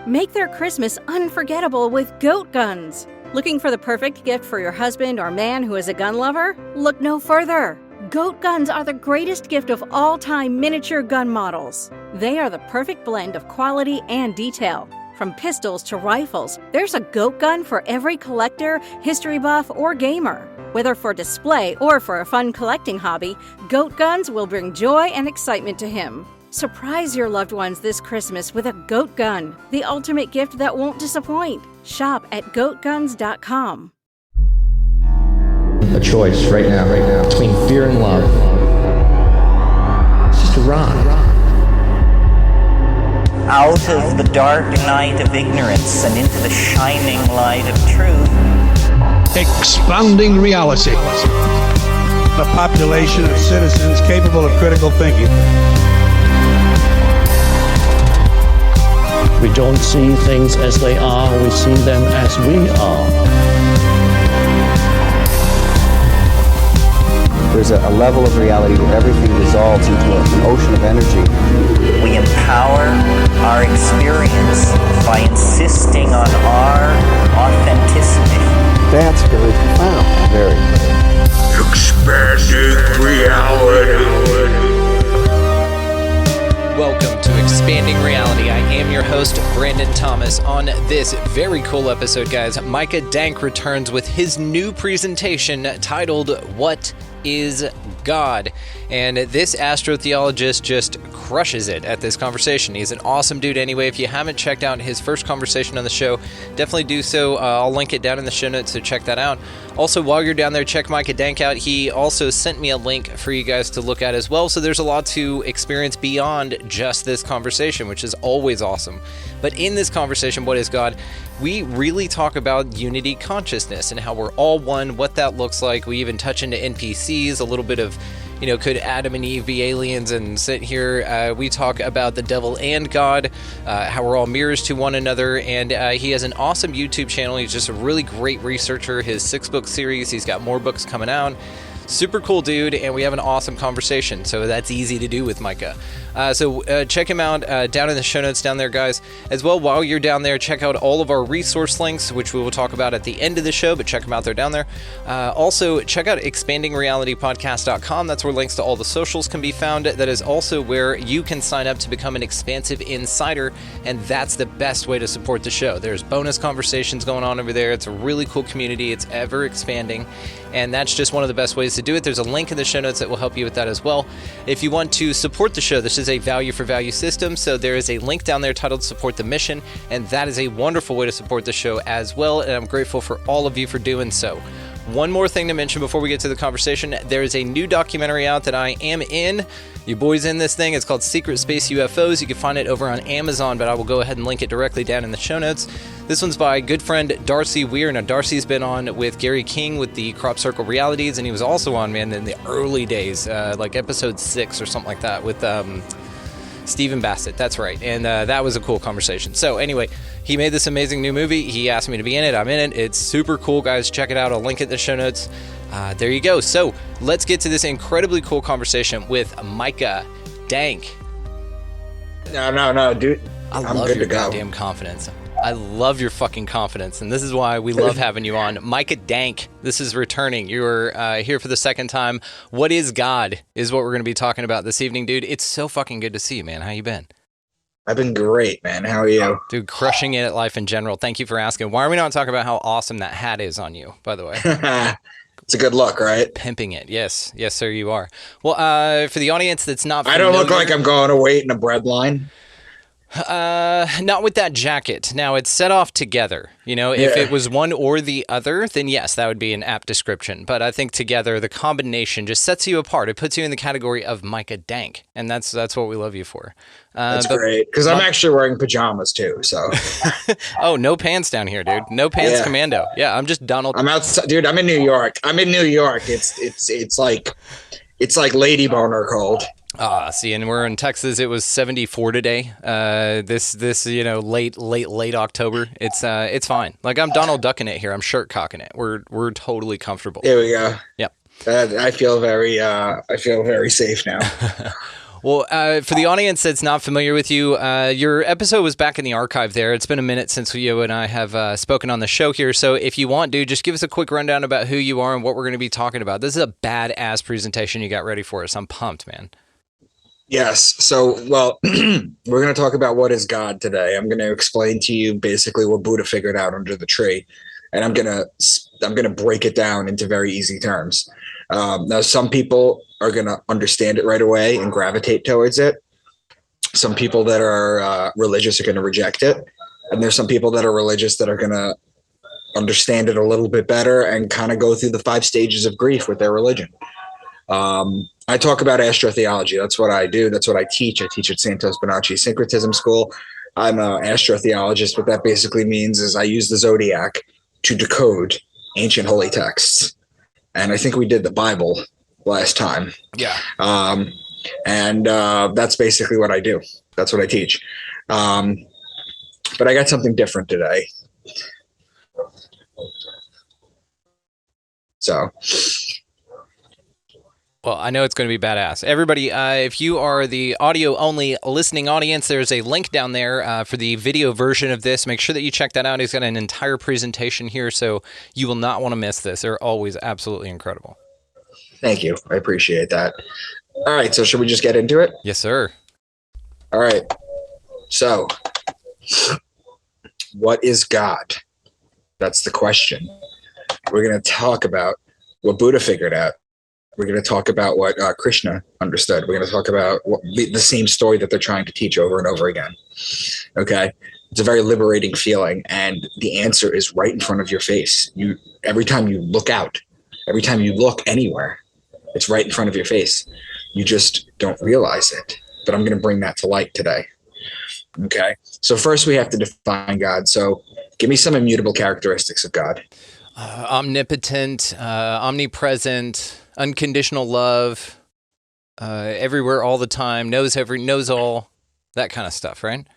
Make their Christmas unforgettable with goat guns. Looking for the perfect gift for your husband or man who is a gun lover? Look no further. Goat guns are the greatest gift of all time miniature gun models. They are the perfect blend of quality and detail. From pistols to rifles, there's a goat gun for every collector, history buff, or gamer. Whether for display or for a fun collecting hobby, goat guns will bring joy and excitement to him. Surprise your loved ones this Christmas with a goat gun, the ultimate gift that won't disappoint. Shop at goatguns.com. A choice right now, between fear and love. It's just a rock. Out of the dark night of ignorance and into the shining light of truth. Expanding reality. A population of citizens capable of critical thinking. We don't see things as they are, we see them as we are. There's a level of reality where everything dissolves into an ocean of energy. We empower our experience by insisting on our authenticity. That's very profound. Very. Expanding reality. Welcome to Expanding Reality. I am your host, Brandon Thomas. On this very cool episode, guys, Micah Dank returns with his new presentation titled, What is God? And this astrotheologist just crushes it at this conversation. He's an awesome dude anyway. If you haven't checked out his first conversation on the show, definitely do so. I'll link it down in the show notes, so check that out. Also, while you're down there, check Micah Dank out. He also sent me a link for you guys to look at as well, so there's a lot to experience beyond just this conversation, which is always awesome. But in this conversation, What is God?, we really talk about unity consciousness and how we're all one, what that looks like. We even touch into NPCs, a little bit of, could Adam and Eve be aliens and sit here? We talk about the devil and God, how we're all mirrors to one another, and he has an awesome YouTube channel. He's just a really great researcher. His 6-book series, he's got more books coming out. Super cool dude, and we have an awesome conversation, so that's easy to do with Micah. So check him out down in the show notes down there, guys. As well, while you're down there, check out all of our resource links, which we will talk about at the end of the show, but check them out there down there. Also, check out expandingrealitypodcast.com. That's where links to all the socials can be found. That is also where you can sign up to become an expansive insider, and that's the best way to support the show. There's bonus conversations going on over there. It's a really cool community. It's ever expanding, and that's just one of the best ways to do it. There's a link in the show notes that will help you with that as well. If you want to support the show, this is a value for value system, so there is a link down there titled Support the Mission, and that is a wonderful way to support the show as well, and I'm grateful for all of you for doing so. One more thing to mention before we get to the conversation. There is a new documentary out that I am in. You boys in this thing. It's called Secret Space UFOs. You can find it over on Amazon, but I will go ahead and link it directly down in the show notes. This one's by good friend Darcy Weir. Now, Darcy's been on with Gary King with the Crop Circle Realities, and he was also on, in the early days, like episode 6 or something like that, with Stephen Bassett. That's right. And that was a cool conversation. So anyway, he made this amazing new movie. He asked me to be in it. I'm in it. It's super cool, guys. Check it out. I'll link it in the show notes. There you go. So let's get to this incredibly cool conversation with Micah Dank. No, dude. I love your goddamn confidence. I love your fucking confidence, and this is why we love having you on. Micah Dank, this is returning. You're here for the second time. What is God is what we're going to be talking about this evening, dude. It's so fucking good to see you, man. How you been? I've been great, man. How are you? Dude, crushing it at life in general. Thank you for asking. Why are we not talking about how awesome that hat is on you, by the way? It's a good look, right? Pimping it. Yes, sir, you are. Well, for the audience that's not familiar, I don't look like I'm going to wait in a bread line. Not with that jacket. Now, it's set off together. If it was one or the other, then yes, that would be an apt description. But I think together, the combination just sets you apart. It puts you in the category of Micah Dank, and that's what we love you for. That's great, because I'm actually wearing pajamas too. So, oh, no pants down here, dude. No pants, commando. Yeah, I'm just Donald. I'm outside, dude. I'm in New York. It's like lady boner cold. See, and we're in Texas. It was 74 today. This late October. It's fine. Like, I'm Donald Ducking it here. I'm shirt cocking it. We're totally comfortable. There we go. Yep. I feel very safe now. Well, for the audience that's not familiar with you, your episode was back in the archive there. It's been a minute since you and I have spoken on the show here. So if you want, dude, just give us a quick rundown about who you are and what we're going to be talking about. This is a badass presentation you got ready for us. I'm pumped, man. Yes. So, well, we're going to talk about what is God today. I'm going to explain to you basically what Buddha figured out under the tree, and I'm going to break it down into very easy terms. Now, some people are going to understand it right away and gravitate towards it. Some people that are religious are going to reject it. And there's some people that are religious that are going to understand it a little bit better and kind of go through the 5 stages of grief with their religion. I talk about astrotheology. That's what I do. That's what I teach. I teach at Santos Bonacci Syncretism School. I'm an astrotheologist. What that basically means is I use the zodiac to decode ancient holy texts. And I think we did the Bible last time. Yeah. And that's basically what I do. That's what I teach. But I got something different today. So. Well, I know it's going to be badass. Everybody, if you are the audio-only listening audience, there's a link down there for the video version of this. Make sure that you check that out. He's got an entire presentation here, so you will not want to miss this. They're always absolutely incredible. Thank you. I appreciate that. All right, so should we just get into it? Yes, sir. All right. So, what is God? That's the question. We're going to talk about what Buddha figured out. We're going to talk about what Krishna understood. We're going to talk about the same story that they're trying to teach over and over again. Okay? It's a very liberating feeling, and the answer is right in front of your face. Every time you look out, every time you look anywhere, it's right in front of your face. You just don't realize it. But I'm going to bring that to light today. Okay? So first we have to define God. So give me some immutable characteristics of God. Omnipotent, omnipresent, unconditional love, everywhere all the time, knows all, that kind of stuff, right?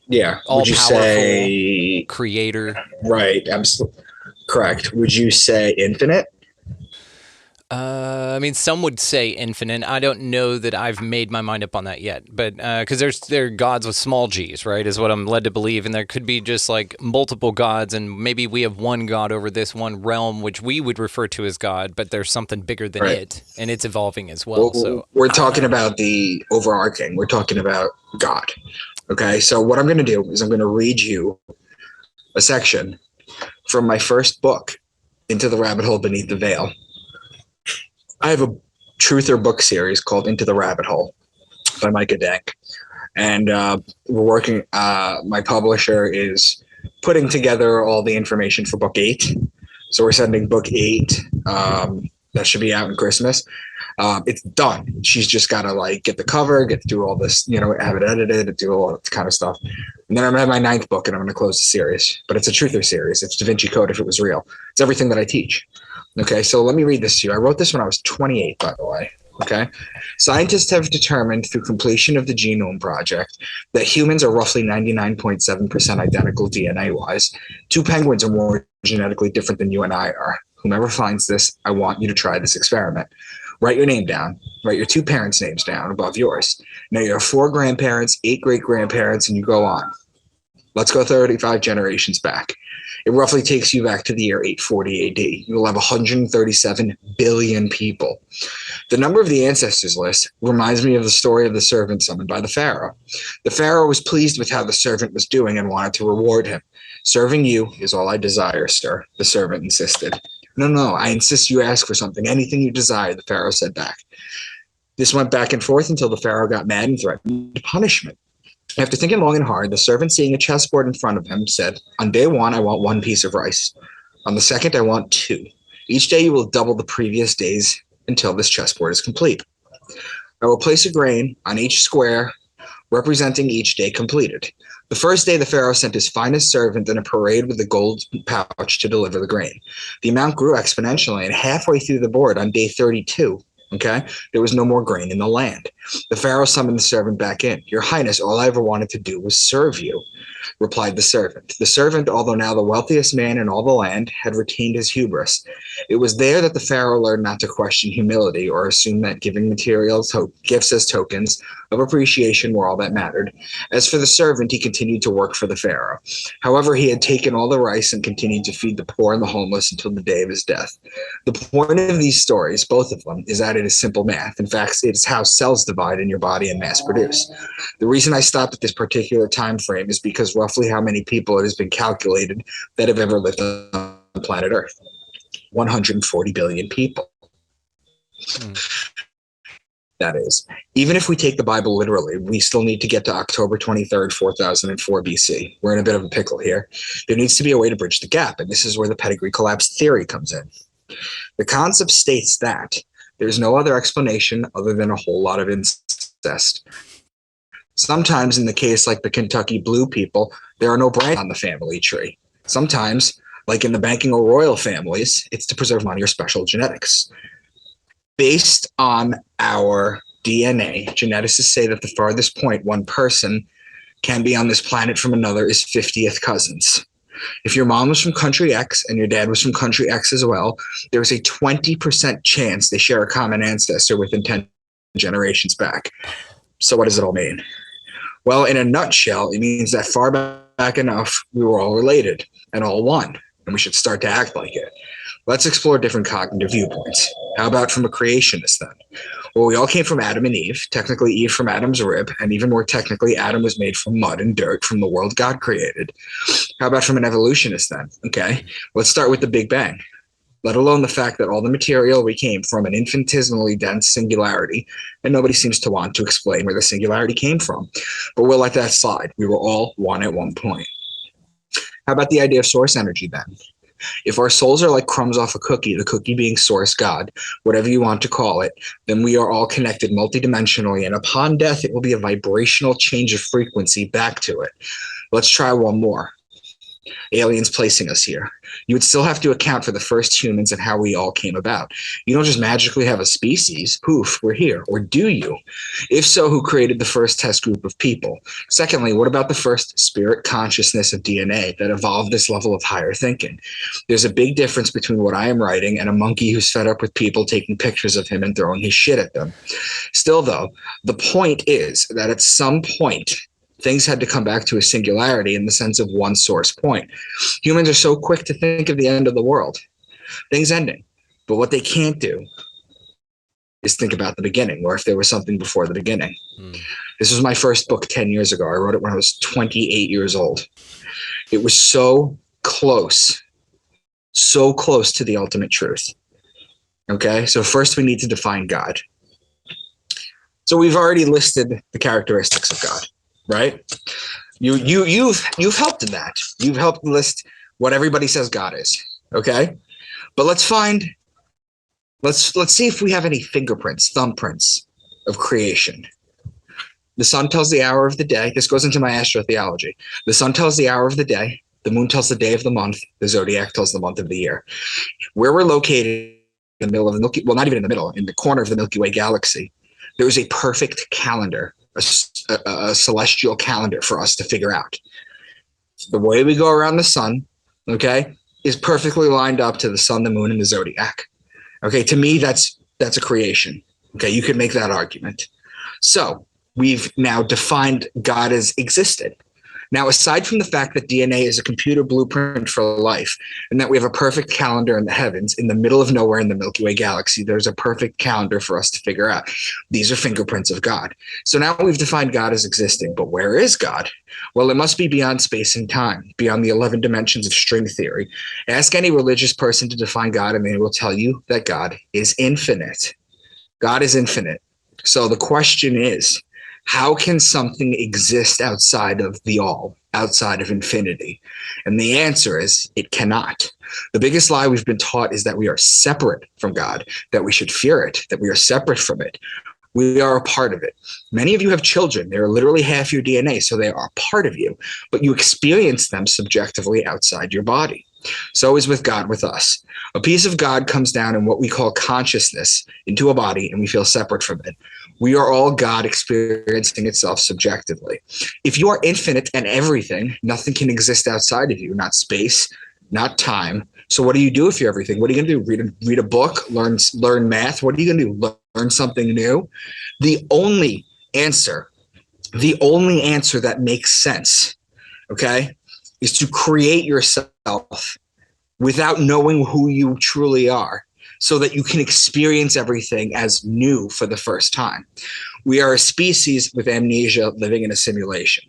Yeah. All would you powerful, say creator? Right. Absolutely correct. Would you say infinite? I mean, some would say infinite. I don't know that I've made my mind up on that yet, but because there are gods with small g's, right, is what I'm led to believe, and there could be just like multiple gods, and maybe we have one god over this one realm, which we would refer to as God, but there's something bigger than it, and it's evolving as well. So we're talking about the overarching. We're talking about God. Okay, so what I'm going to do is I'm going to read you a section from my first book, Into the Rabbit Hole Beneath the Veil. I have a truther book series called Into the Rabbit Hole by Micah Dank. And we're working, my publisher is putting together all the information for book 8. So we're sending book 8. That should be out in Christmas. It's done. She's just got to like get the cover, get through all this, have it edited, do all that kind of stuff. And then I'm going to have my 9th book and I'm going to close the series. But it's a truther series. It's Da Vinci Code if it was real. It's everything that I teach. Okay, so let me read this to you. I wrote this when I was 28, by the way. Okay, scientists have determined through completion of the Genome Project that humans are roughly 99.7% identical DNA-wise. 2 penguins are more genetically different than you and I are. Whomever finds this, I want you to try this experiment. Write your name down. Write your 2 parents' names down above yours. Now you have 4 grandparents, 8 great-grandparents, and you go on. Let's go 35 generations back. It roughly takes you back to the year 840 AD. You will have 137 billion people. The number of the ancestors list reminds me of the story of the servant summoned by the Pharaoh. The Pharaoh was pleased with how the servant was doing and wanted to reward him. Serving you is all I desire, sir, the servant insisted. No, I insist you ask for something, anything you desire, the Pharaoh said back. This went back and forth until the Pharaoh got mad and threatened punishment. After thinking long and hard, the servant, seeing a chessboard in front of him, said, on day 1, I want 1 piece of rice. On the 2nd, I want 2. Each day you will double the previous days until this chessboard is complete. I will place a grain on each square representing each day completed. The first day, the Pharaoh sent his finest servant in a parade with a gold pouch to deliver the grain. The amount grew exponentially, and halfway through the board on day 32, there was no more grain in the land. The Pharaoh summoned the servant back in. Your Highness, all I ever wanted to do was serve you, replied the servant. The servant, although now the wealthiest man in all the land, had retained his hubris. It was there that the Pharaoh learned not to question humility or assume that giving material gifts as tokens of appreciation were all that mattered. As for the servant, he continued to work for the Pharaoh. However, he had taken all the rice and continued to feed the poor and the homeless until the day of his death. The point of these stories, both of them, is that it is simple math. In fact, it is how cells divide in your body and mass produce. The reason I stopped at this particular time frame is because roughly how many people it has been calculated that have ever lived on planet Earth. 140 billion people. That is. Even if we take the Bible literally, we still need to get to October 23rd, 4004 BC. We're in a bit of a pickle here. There needs to be a way to bridge the gap, and this is where the pedigree collapse theory comes in. The concept states that there's no other explanation other than a whole lot of incest. Sometimes, in the case like the Kentucky Blue people, there are no branches on the family tree. Sometimes, like in the banking or royal families, it's to preserve money or special genetics. Based on our DNA, geneticists say that the farthest point one person can be on this planet from another is 50th cousins. If your mom was from country X and your dad was from country X as well, there's a 20% chance they share a common ancestor within 10 generations back. So what does it all mean? Well, in a nutshell, it means that far back enough, we were all related and all one, and we should start to act like it. Let's explore different cognitive viewpoints. How about from a creationist then? Well, we all came from Adam and Eve, technically Eve from Adam's rib, and even more technically, Adam was made from mud and dirt from the world God created. How about from an evolutionist then? Okay, let's start with the Big Bang. Let alone the fact that all the material we came from an infinitesimally dense singularity, and nobody seems to want to explain where the singularity came from. But we'll let that slide. We were all one at one point. How about the idea of source energy then? If our souls are like crumbs off a cookie, the cookie being source, God, whatever you want to call it, then we are all connected multidimensionally, and upon death, it will be a vibrational change of frequency back to it. Let's try one more. Aliens placing us here. You would still have to account for the first humans and how we all came about. You don't just magically have a species, poof, we're here, or do you? If so, who created the first test group of people? Secondly, what about the first spirit consciousness of DNA that evolved this level of higher thinking? There's a big difference between what I am writing and a monkey who's fed up with people taking pictures of him and throwing his shit at them. Still though, the point is that at some point, things had to come back to a singularity in the sense of one source point. Humans are so quick to think of the end of the world, things ending. But what they can't do is think about the beginning, or if there was something before the beginning. This was my first book 10 years ago. I wrote it when I was 28 years old. It was so close to the ultimate truth. Okay, so first we need to define God. So we've already listed the characteristics of God. Right? You've helped in that. You've helped list what everybody says God is. Okay? But let's see if we have any fingerprints, thumbprints of creation. The sun tells the hour of the day. This goes into my astrotheology. The sun tells the hour of the day. The moon tells the day of the month. The zodiac tells the month of the year. Where we're located in the middle of the Milky, well, not even in the middle, in the corner of the Milky Way galaxy, there is a perfect calendar, a celestial calendar for us to figure out. The way we go around the sun, okay, is perfectly lined up to the sun, the moon, and the zodiac. Okay, to me, that's a creation. Okay, you could make that argument. So we've now defined God as existed. Now, aside from the fact that DNA is a computer blueprint for life, and that we have a perfect calendar in the heavens, in the middle of nowhere in the Milky Way galaxy, there's a perfect calendar for us to figure out. These are fingerprints of God. So now we've defined God as existing, but where is God? Well, it must be beyond space and time, beyond the 11 dimensions of string theory. Ask any religious person to define God, and they will tell you that God is infinite. God is infinite. So the question is, how can something exist outside of the all, outside of infinity? And the answer is, it cannot. The biggest lie we've been taught is that we are separate from God, that we should fear it, that we are separate from it. We are a part of it. Many of you have children. They're literally half your DNA, so they are a part of you, but you experience them subjectively outside your body. So is with God with us. A piece of God comes down in what we call consciousness into a body, and we feel separate from it. We are all God experiencing itself subjectively. If you are infinite and everything, nothing can exist outside of you, not space, not time. So what do you do if you're everything? What are you going to do? Read a book, learn math? What are you going to do? Learn something new? The only answer that makes sense, okay, is to create yourself without knowing who you truly are, so that you can experience everything as new for the first time. We are a species with amnesia living in a simulation.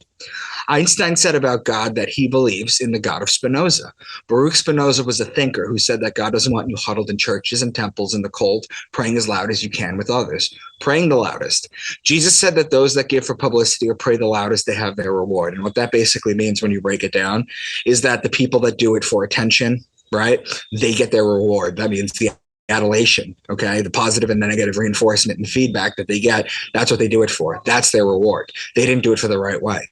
Einstein said about God that he believes in the God of Spinoza. Baruch Spinoza was a thinker who said that God doesn't want you huddled in churches and temples in the cold, praying as loud as you can with others, praying the loudest. Jesus said that those that give for publicity or pray the loudest, they have their reward. And what that basically means when you break it down is that the people that do it for attention, right, they get their reward. That means the adulation, okay, the positive and the negative reinforcement and feedback that they get, that's what they do it for. That's their reward. They didn't do it for the right way.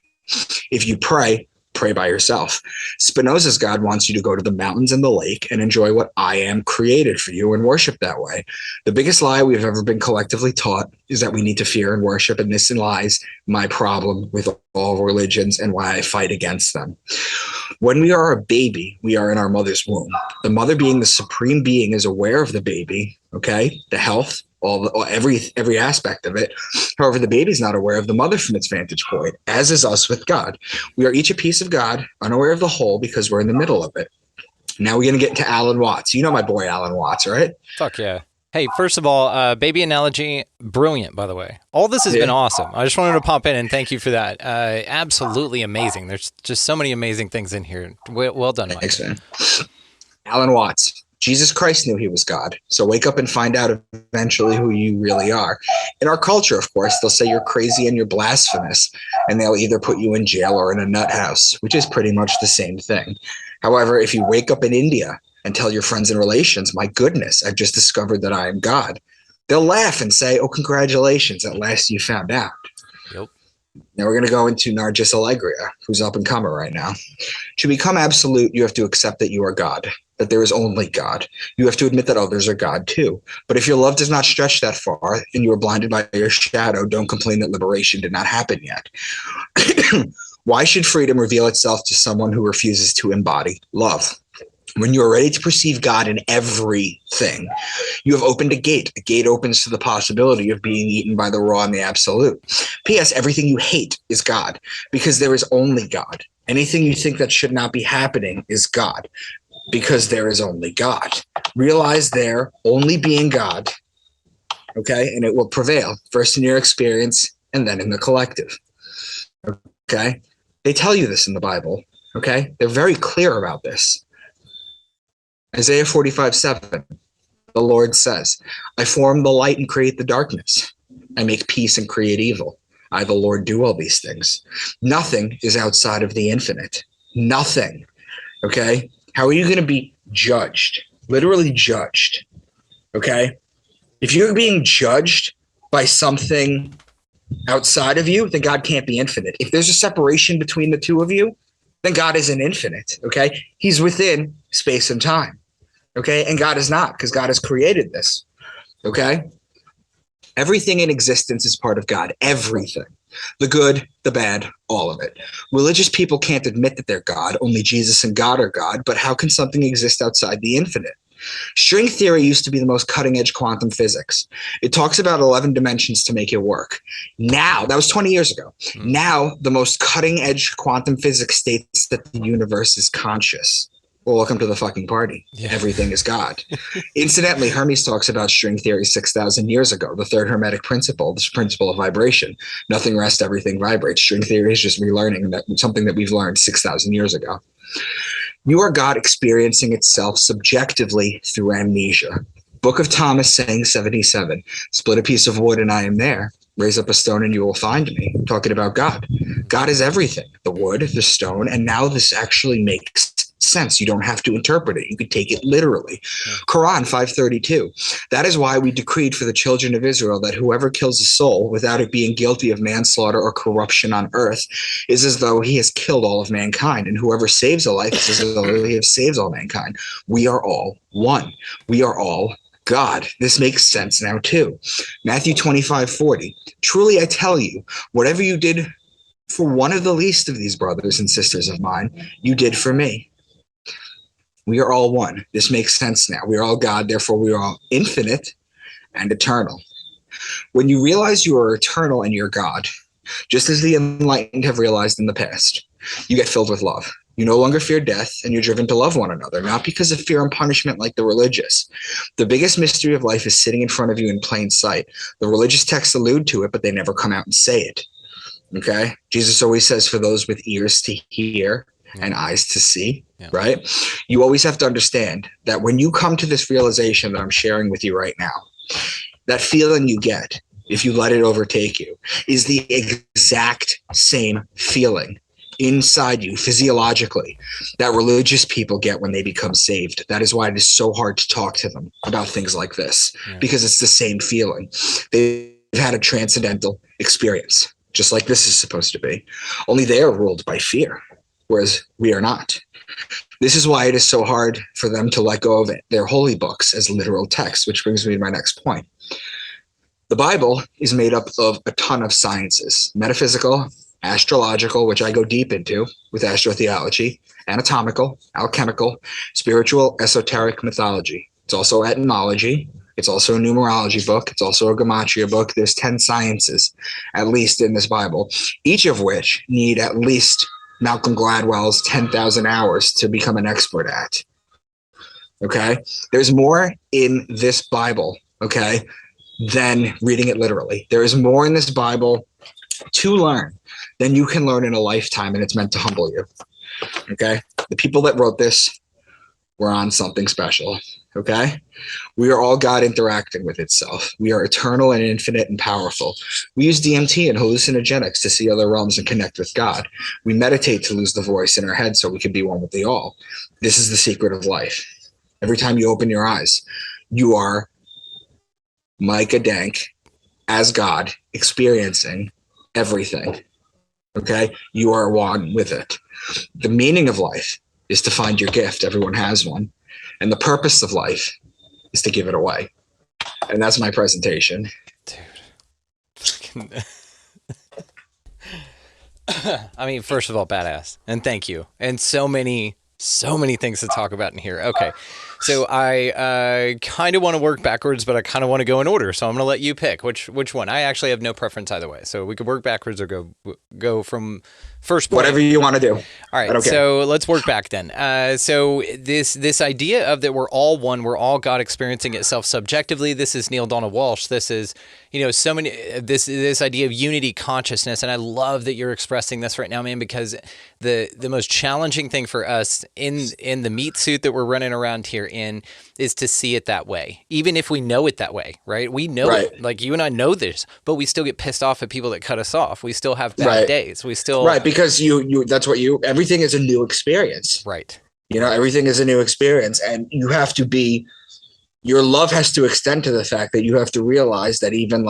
If you pray by yourself. Spinoza's God wants you to go to the mountains and the lake and enjoy what I am created for you and worship that way. The biggest lie we've ever been collectively taught is that we need to fear and worship, and this lies my problem with all religions and why I fight against them. When we are a baby, we are in our mother's womb. The mother, being the supreme being, is aware of the baby, okay, the health, every aspect of it. However, the baby's not aware of the mother from its vantage point, as is us with God. We are each a piece of God, unaware of the whole because we're in the middle of it. Now we're going to get into Alan Watts. You know my boy Alan Watts, right? Fuck yeah. Hey, first of all, baby analogy, brilliant, by the way. All this has been awesome. I just wanted to pop in and thank you for that. Absolutely amazing. There's just so many amazing things in here. Well done, Mike. Thanks, man. Alan Watts. Jesus Christ knew he was God. So wake up and find out eventually who you really are. In our culture, of course, they'll say you're crazy and you're blasphemous, and they'll either put you in jail or in a nut house, which is pretty much the same thing. However, if you wake up in India and tell your friends and relations, my goodness, I've just discovered that I am God, they'll laugh and say, oh, congratulations, at last you found out. Yep. Now we're going to go into Nargis Allegria, who's up and comer right now. To become absolute, you have to accept that you are God, that there is only God. You have to admit that others are God too. But if your love does not stretch that far and you are blinded by your shadow, don't complain that liberation did not happen yet. Why should freedom reveal itself to someone who refuses to embody love? When you are ready to perceive God in everything, you have opened a gate. A gate opens to the possibility of being eaten by the raw and the absolute. P.S. Everything you hate is God, because there is only God. Anything you think that should not be happening is God, because there is only God. Realize there only being God, okay? And it will prevail, first in your experience and then in the collective, okay? They tell you this in the Bible, okay? They're very clear about this. Isaiah 45:7, the Lord says, I form the light and create the darkness. I make peace and create evil. I, the Lord, do all these things. Nothing is outside of the infinite. Nothing, okay? How are you going to be judged? Literally judged, okay? If you're being judged by something outside of you, then God can't be infinite. If there's a separation between the two of you, then God isn't infinite, okay? He's within space and time, okay? And God is not, because God has created this, okay? Everything in existence is part of God, everything. The good, the bad, all of it. Religious people can't admit that they're God. Only Jesus and God are God. But how can something exist outside the infinite? String theory used to be the most cutting-edge quantum physics. It talks about 11 dimensions to make it work. Now, that was 20 years ago. Now, the most cutting-edge quantum physics states that the universe is conscious. Well, welcome to the fucking party. Yeah. Everything is God. Incidentally, Hermes talks about string theory 6,000 years ago, the third Hermetic principle, this principle of vibration. Nothing rests, everything vibrates. String theory is just relearning that, something that we've learned 6,000 years ago. You are God experiencing itself subjectively through amnesia. Book of Thomas saying 77, split a piece of wood and I am there. Raise up a stone and you will find me. I'm talking about God. God is everything, the wood, the stone, and now this actually makes sense. You don't have to interpret it. You could take it literally. Quran 532. That is why we decreed for the children of Israel that whoever kills a soul without it being guilty of manslaughter or corruption on earth is as though he has killed all of mankind. And whoever saves a life is as though he has saved all mankind. We are all one. We are all God. This makes sense now too. Matthew 25:40. Truly I tell you, whatever you did for one of the least of these brothers and sisters of mine, you did for me. We are all one. This makes sense now. We are all God, therefore we are all infinite and eternal. When you realize you are eternal and you're God, just as the enlightened have realized in the past, you get filled with love. You no longer fear death, and you're driven to love one another, not because of fear and punishment like the religious. The biggest mystery of life is sitting in front of you in plain sight. The religious texts allude to it, but they never come out and say it. Okay? Jesus always says, for those with ears to hear and eyes to see, right? You always have to understand that when you come to this realization that I'm sharing with you right now, that feeling you get, if you let it overtake you, is the exact same feeling inside you physiologically that religious people get when they become saved. That is why it is so hard to talk to them about things like this, because it's the same feeling. They've had a transcendental experience, just like this is supposed to be. Only they are ruled by fear, whereas we are not. This is why it is so hard for them to let go of their holy books as literal texts, which brings me to my next point. The Bible is made up of a ton of sciences: metaphysical, astrological, which I go deep into with astrotheology, anatomical, alchemical, spiritual, esoteric mythology. It's also etymology. It's also a numerology book. It's also a gematria book. There's 10 sciences, at least in this Bible, each of which need at least Malcolm Gladwell's 10,000 hours to become an expert at. Okay? There's more in this Bible, okay, than reading it literally. There is more in this Bible to learn than you can learn in a lifetime, and it's meant to humble you. Okay? The people that wrote this were on something special. Okay? We are all God interacting with itself. We are eternal and infinite and powerful. We use DMT and hallucinogenics to see other realms and connect with God. We meditate to lose the voice in our head so we can be one with the all. This is the secret of life. Every time you open your eyes, you are Micah Dank as God experiencing everything. Okay? You are one with it. The meaning of life is to find your gift. Everyone has one. And the purpose of life is to give it away. And that's my presentation. Dude. I mean, first of all, badass. And thank you. And so many things to talk about in here. Okay. So I kind of want to work backwards, but I kind of want to go in order. So I'm going to let you pick which one. I actually have no preference either way. So we could work backwards or go from first point. Whatever you want to do. All right. So let's work back then. So this idea of that we're all one, we're all God experiencing itself subjectively. This is Neil Donald Walsh. This is, so many, this idea of unity consciousness. And I love that you're expressing this right now, man, because the most challenging thing for us in the meat suit that we're running around here in is to see it that way, even if we know it that way, right? We know it, like you and I know this, but we still get pissed off at people that cut us off. We still have bad days. We still because that's what everything is a new experience, right? Everything is a new experience, and you have to be. Your love has to extend to the fact that you have to realize that even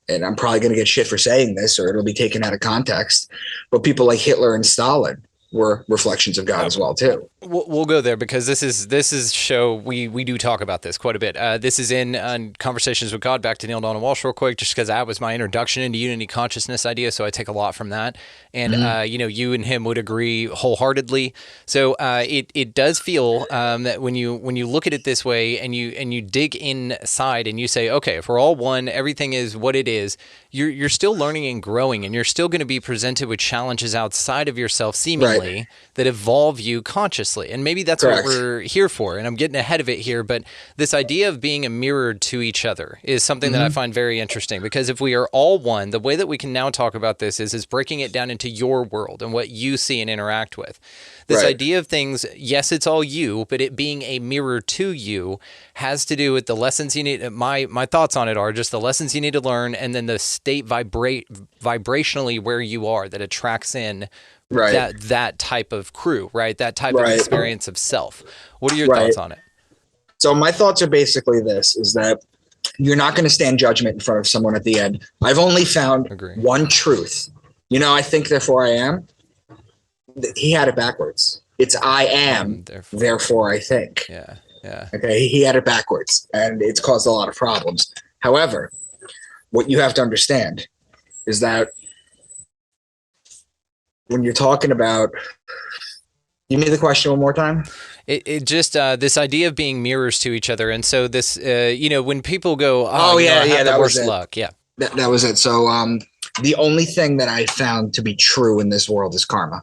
and I'm probably going to get shit for saying this, or it'll be taken out of context, but people like Hitler and Stalin were reflections of God as well too. We'll go there because this is show we do talk about this quite a bit. This is in Conversations with God. Back to Neil Donald Walsh real quick, just because that was my introduction into unity consciousness idea. So I take a lot from that, and you and him would agree wholeheartedly. So it does feel that when you look at it this way and you dig inside and you say, okay, if we're all one, everything is what it is. You're still learning and growing, and you're still going to be presented with challenges outside of yourself, seemingly, that evolve you consciously. And maybe that's what we're here for. And I'm getting ahead of it here, but this idea of being a mirror to each other is something that I find very interesting, because if we are all one, the way that we can now talk about this is breaking it down into your world and what you see and interact with. This idea of things, yes, it's all you, but it being a mirror to you has to do with the lessons you need. My thoughts on it are just the lessons you need to learn, and then the state vibrationally where you are that attracts in Right. that type of crew, right? That type of Right. experience of self. What are your Right. thoughts on it? So my thoughts are basically this, is that you're not going to stand judgment in front of someone at the end. I've only found Agree. one truth. I think, therefore I am. He had it backwards. It's I am, therefore I think. Yeah. Yeah. Okay. He had it backwards, and it's caused a lot of problems. However, what you have to understand is that when you're talking about, give me the question one more time. It just this idea of being mirrors to each other, and so this, when people go, I have the worst luck, that was it. So, the only thing that I found to be true in this world is karma.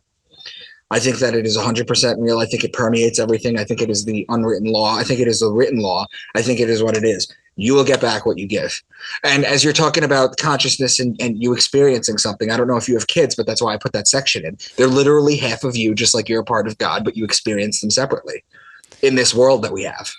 I think that it is 100% real. I think it permeates everything. I think it is the unwritten law. I think it is the written law. I think it is what it is. You will get back what you give. And as you're talking about consciousness and you experiencing something, I don't know if you have kids, but that's why I put that section in. They're literally half of you, just like you're a part of God, but you experience them separately in this world that we have.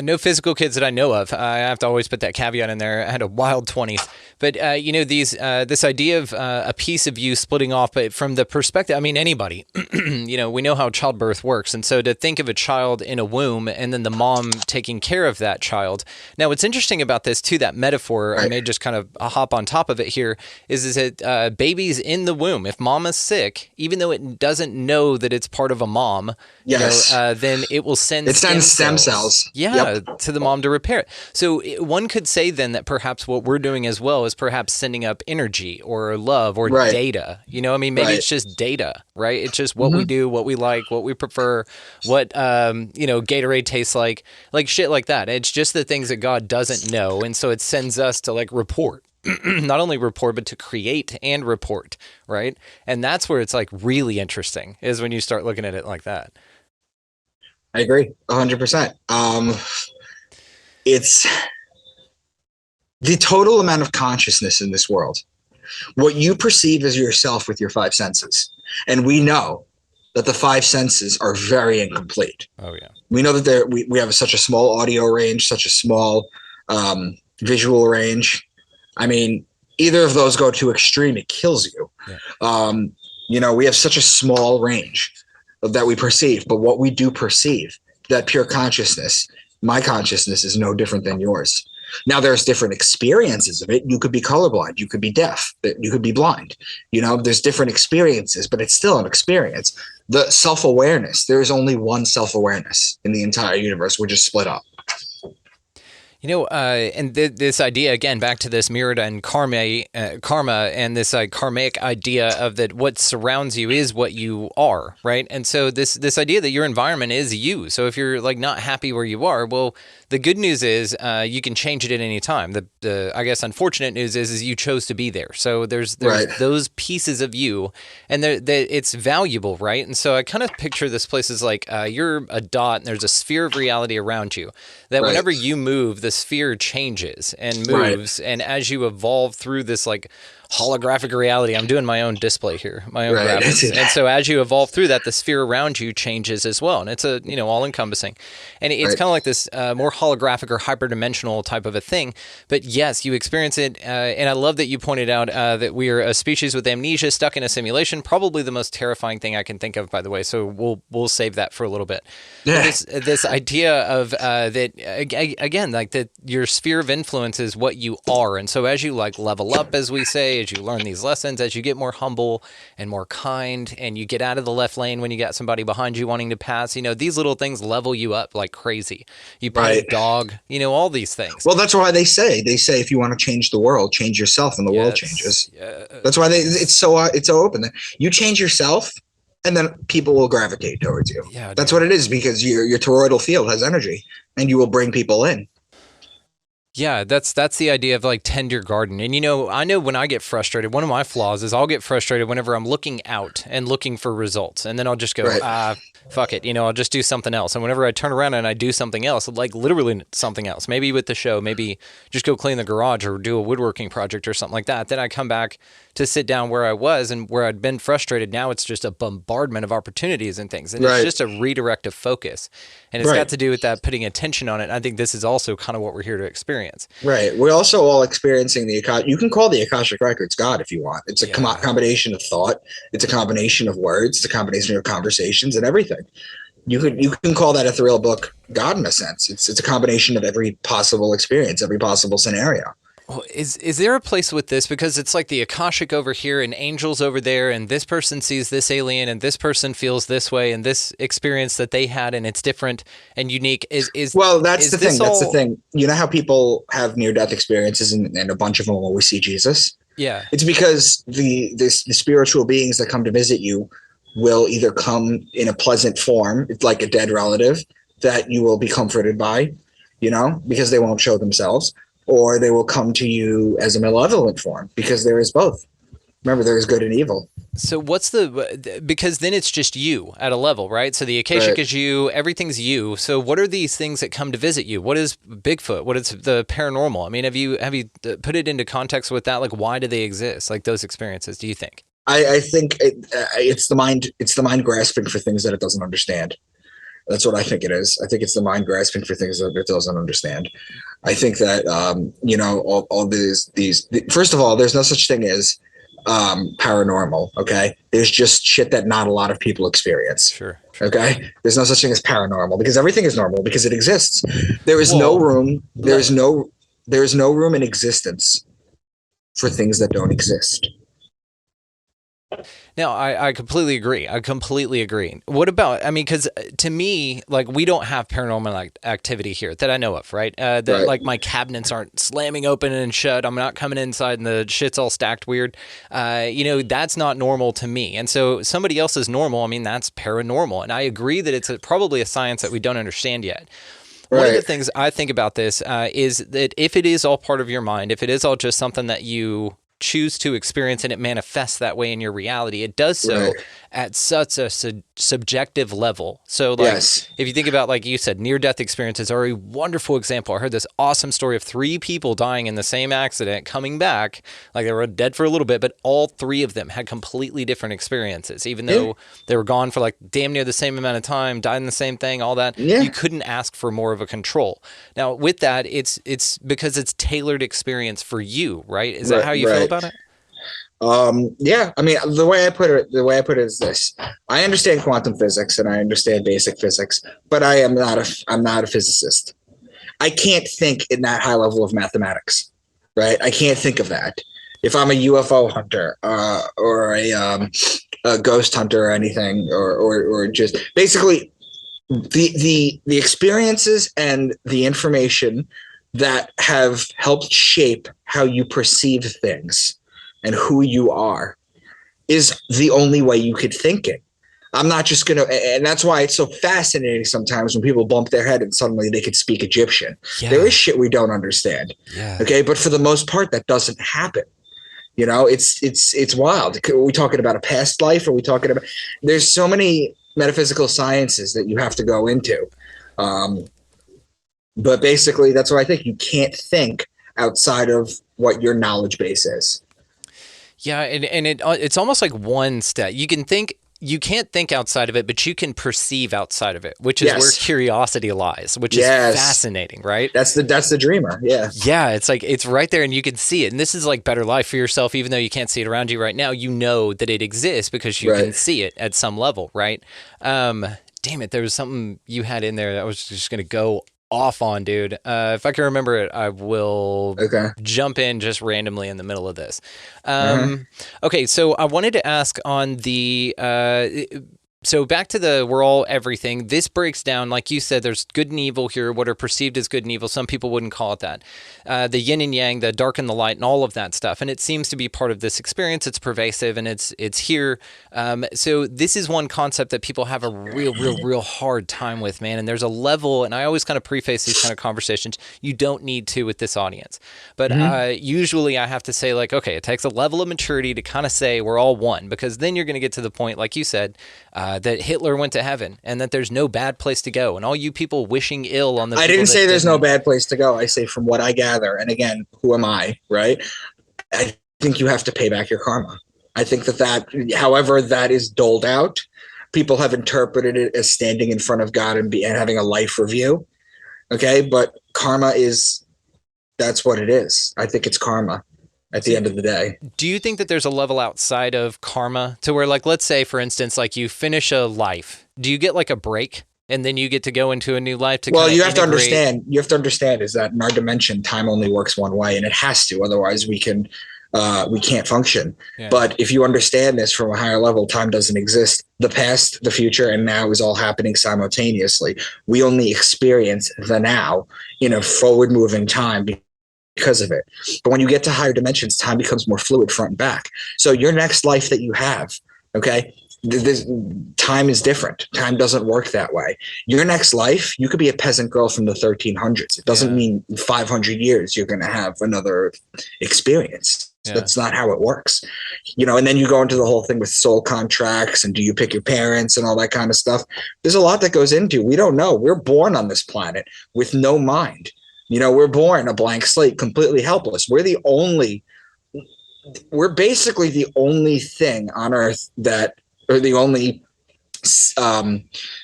No physical kids that I know of. I have to always put that caveat in there. I had a wild 20s. But, this idea of a piece of you splitting off, but from the perspective, anybody, we know how childbirth works. And so to think of a child in a womb and then the mom taking care of that child. Now, what's interesting about this, too, that metaphor, I may just kind of hop on top of it here, is that babies in the womb, if mom is sick, even though it doesn't know that it's part of a mom, then it will send stem cells. Yeah, to the mom to repair it. So one could say then that perhaps what we're doing as well is perhaps sending up energy or love or data. Maybe it's just data, right? It's just what we do, what we like, what we prefer, what, Gatorade tastes like shit like that. It's just the things that God doesn't know. And so it sends us to report. Not only report, but to create and report, right? And that's where it's really interesting, is when you start looking at it like that. I agree 100%. It's the total amount of consciousness in this world, what you perceive as yourself with your five senses. And we know that the five senses are very incomplete. Oh yeah. We know that we have such a small audio range, such a small visual range. Either of those go to extreme, it kills you. Yeah. We have such a small range that we perceive, but what we do perceive, that pure consciousness, my consciousness is no different than yours. Now there's different experiences of it. You could be colorblind, you could be deaf, you could be blind. There's different experiences, but it's still an experience. The self-awareness, there is only one self-awareness in the entire universe. We're just split up. And this idea, again, back to this mirrored and karma and this karmic idea of that what surrounds you is what you are, right? And so this idea that your environment is you. So if you're not happy where you are, well, the good news is you can change it at any time. The I guess unfortunate news is you chose to be there. So there's those pieces of you, and it's valuable, right? And so I kind of picture this place as you're a dot, and there's a sphere of reality around you. That whenever you move, the sphere changes and moves, and as you evolve through this holographic reality. I'm doing my own display here, my own graphics. And so as you evolve through that, the sphere around you changes as well. And it's all encompassing. And it's kind of like this more holographic or hyperdimensional type of a thing. But yes, you experience it. And I love that you pointed out that we are a species with amnesia stuck in a simulation. Probably the most terrifying thing I can think of, by the way. So we'll save that for a little bit. Yeah. This idea of that, again, that your sphere of influence is what you are. And so as you level up, as we say, as you learn these lessons, as you get more humble and more kind, and you get out of the left lane when you got somebody behind you wanting to pass, these little things level you up like crazy. You pet a dog, all these things. Well, that's why they say if you want to change the world, change yourself, and the world changes. Yeah. That's why it's so open. You change yourself, and then people will gravitate towards you. Yeah, that's what it is, because your toroidal field has energy, and you will bring people in. Yeah, that's the idea of tend your garden. And I know when I get frustrated, one of my flaws is I'll get frustrated whenever I'm looking out and looking for results. And then I'll just go, fuck it. I'll just do something else. And whenever I turn around and I do something else, literally something else, maybe with the show, maybe just go clean the garage or do a woodworking project or something like that. Then I come back to sit down where I was and where I'd been frustrated. Now it's just a bombardment of opportunities and things. And it's just a redirect of focus. And it's got to do with that, putting attention on it. And I think this is also kind of what we're here to experience. experience. Right. We're also all experiencing you can call the Akashic Records God if you want. It's a combination of thought. It's a combination of words. It's a combination of conversations and everything. You can call that ethereal book God in a sense. It's a combination of every possible experience, every possible scenario. Well, is there a place with this? Because it's like the Akashic over here and angels over there, and this person sees this alien and this person feels this way and this experience that they had, and it's different and unique. Well, that's the thing. That's the thing. You know how people have near-death experiences and a bunch of them always see Jesus? Yeah. It's because the spiritual beings that come to visit you will either come in a pleasant form, like a dead relative that you will be comforted by, because they won't show themselves, or they will come to you as a malevolent form, because there is both. Remember, there is good and evil. So because then it's just you at a level, right? So the Akashic is you, everything's you. So what are these things that come to visit you? What is Bigfoot? What is the paranormal? I mean, have you put it into context with that? Like, why do they exist? Like those experiences, do you think? I think it's the mind. It's the mind grasping for things that it doesn't understand. That's what I think it is. I think it's the mind grasping for things that it doesn't understand. I think that all these. First of all, there's no such thing as paranormal. Okay, there's just shit that not a lot of people experience. Sure. Okay, there's no such thing as paranormal because everything is normal because it exists. There is no room. There is no room in existence for things that don't exist. No, I completely agree. What about, because to me, like, we don't have paranormal activity here that I know of, right? Like, my cabinets aren't slamming open and shut. I'm not coming inside and the shit's all stacked weird. That's not normal to me. And so somebody else is normal. That's paranormal. And I agree that it's probably a science that we don't understand yet. One of the things I think about this is that if it is all part of your mind, if it is all just something that you choose to experience and it manifests that way in your reality, it does so at such a subjective level. So if you think about, like you said, near-death experiences are a wonderful example. I heard this awesome story of 3 people dying in the same accident, coming back, like they were dead for a little bit, but all 3 of them had completely different experiences, even though they were gone for like damn near the same amount of time, died in the same thing, all that. You couldn't ask for more of a control. Now, with that, it's because it's tailored experience for you, right? Is that how you feel about it? The way I put it is this: I understand quantum physics and I understand basic physics, but I'm not a physicist. I can't think in that high level of mathematics, right? I can't think of that. If I'm a UFO hunter or a ghost hunter or anything, or just basically the experiences and the information that have helped shape how you perceive things and who you are is the only way you could think it. I'm not just going to, and that's why it's so fascinating sometimes when people bump their head and suddenly they could speak Egyptian. There is shit we don't understand. Okay. But for the most part, that doesn't happen. It's wild. Are we talking about a past life? Are we talking about, there's so many metaphysical sciences that you have to go into. But basically that's why I think you can't think outside of what your knowledge base is. Yeah, and it's almost like one step. You can't think outside of it, but you can perceive outside of it, which is where curiosity lies, which is fascinating, right? That's the dreamer. Yeah. Yeah, it's like it's right there and you can see it. And this is like better life for yourself, even though you can't see it around you right now. You know that it exists because you can see it at some level, right? Damn it, there was something you had in there that I was just gonna go off on, dude. If I can remember it, I will jump in just randomly in the middle of this. Okay, so I wanted to ask on the so back to the we're all everything. This breaks down, like you said, there's good and evil here, what are perceived as good and evil. Some people wouldn't call it that. The yin and yang, the dark and the light, and all of that stuff. And it seems to be part of this experience. It's pervasive and it's here. So this is one concept that people have a real hard time with, man. And there's a level, and I always kind of preface these kind of conversations, you don't need to with this audience. But usually I have to say, like, okay, it takes a level of maturity to kind of say we're all one, because then you're going to get to the point, like you said, that Hitler went to heaven and that there's no bad place to go. And all you people wishing ill on the I didn't say there's no bad place to go. I say from what I gather, and again, who am I, right? I think you have to pay back your karma. I think that however that is doled out, people have interpreted it as standing in front of God and having a life review. Okay, but karma is that's what it is. I think it's karma at the end of the day. Do you think that there's a level outside of karma to where, like, let's say, for instance, like you finish a life, do you get like a break and then you get to go into a new life to Well, kind of you have to understand is that in our dimension, time only works one way, and it has to. Otherwise, we can't function. Yeah. But if you understand this from a higher level, time doesn't exist. The past, the future, and now is all happening simultaneously. We only experience the now in a forward moving time because of it. But when you get to higher dimensions, time becomes more fluid front and back. So your next life that you have, okay, this time is different. Time doesn't work that way. Your next life, you could be a peasant girl from the 1300s. It doesn't mean 500 years you're going to have another experience. Yeah. That's not how it works. You know, and then you go into the whole thing with soul contracts and do you pick your parents and all that kind of stuff. There's a lot that goes into. We don't know. We're born on this planet with no mind. You know, we're born a blank slate, completely helpless. We're basically the only thing on Earth or the only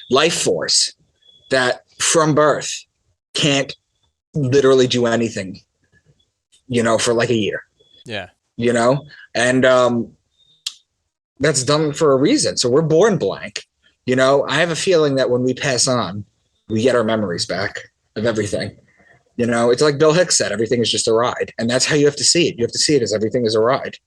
life force that from birth can't literally do anything, you know, for like a year. Yeah. You know, and that's done for a reason. So we're born blank. You know, I have a feeling that when we pass on, we get our memories back of everything. You know, it's like Bill Hicks said, everything is just a ride. And that's how you have to see it. You have to see it as everything is a ride.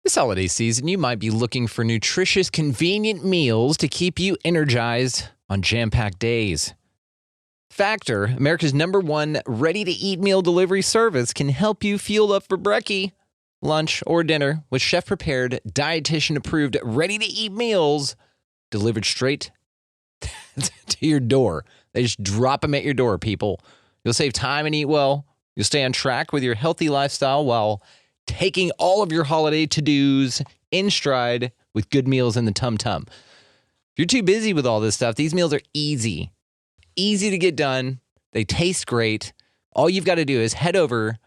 This holiday season, you might be looking for nutritious, convenient meals to keep you energized on jam-packed days. Factor, America's #1 ready-to-eat meal delivery service, can help you fuel up for brekkie, lunch, or dinner with chef-prepared, dietitian-approved, ready-to-eat meals delivered straight to your door. They just drop them at your door, people. You'll save time and eat well. You'll stay on track with your healthy lifestyle while taking all of your holiday to-dos in stride with good meals in the tum-tum. If you're too busy with all this stuff, these meals are easy to get done. They taste great. All you've got to do is head over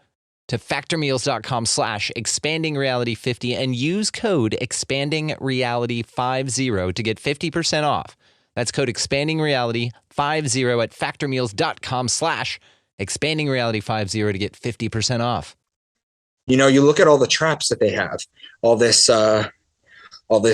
to factormeals.com/expandingreality50 and use code expandingreality50 to get 50% off. That's code expandingreality50 at factormeals.com/expandingreality50 to get 50% off. You know, you look at all the traps that they have, all this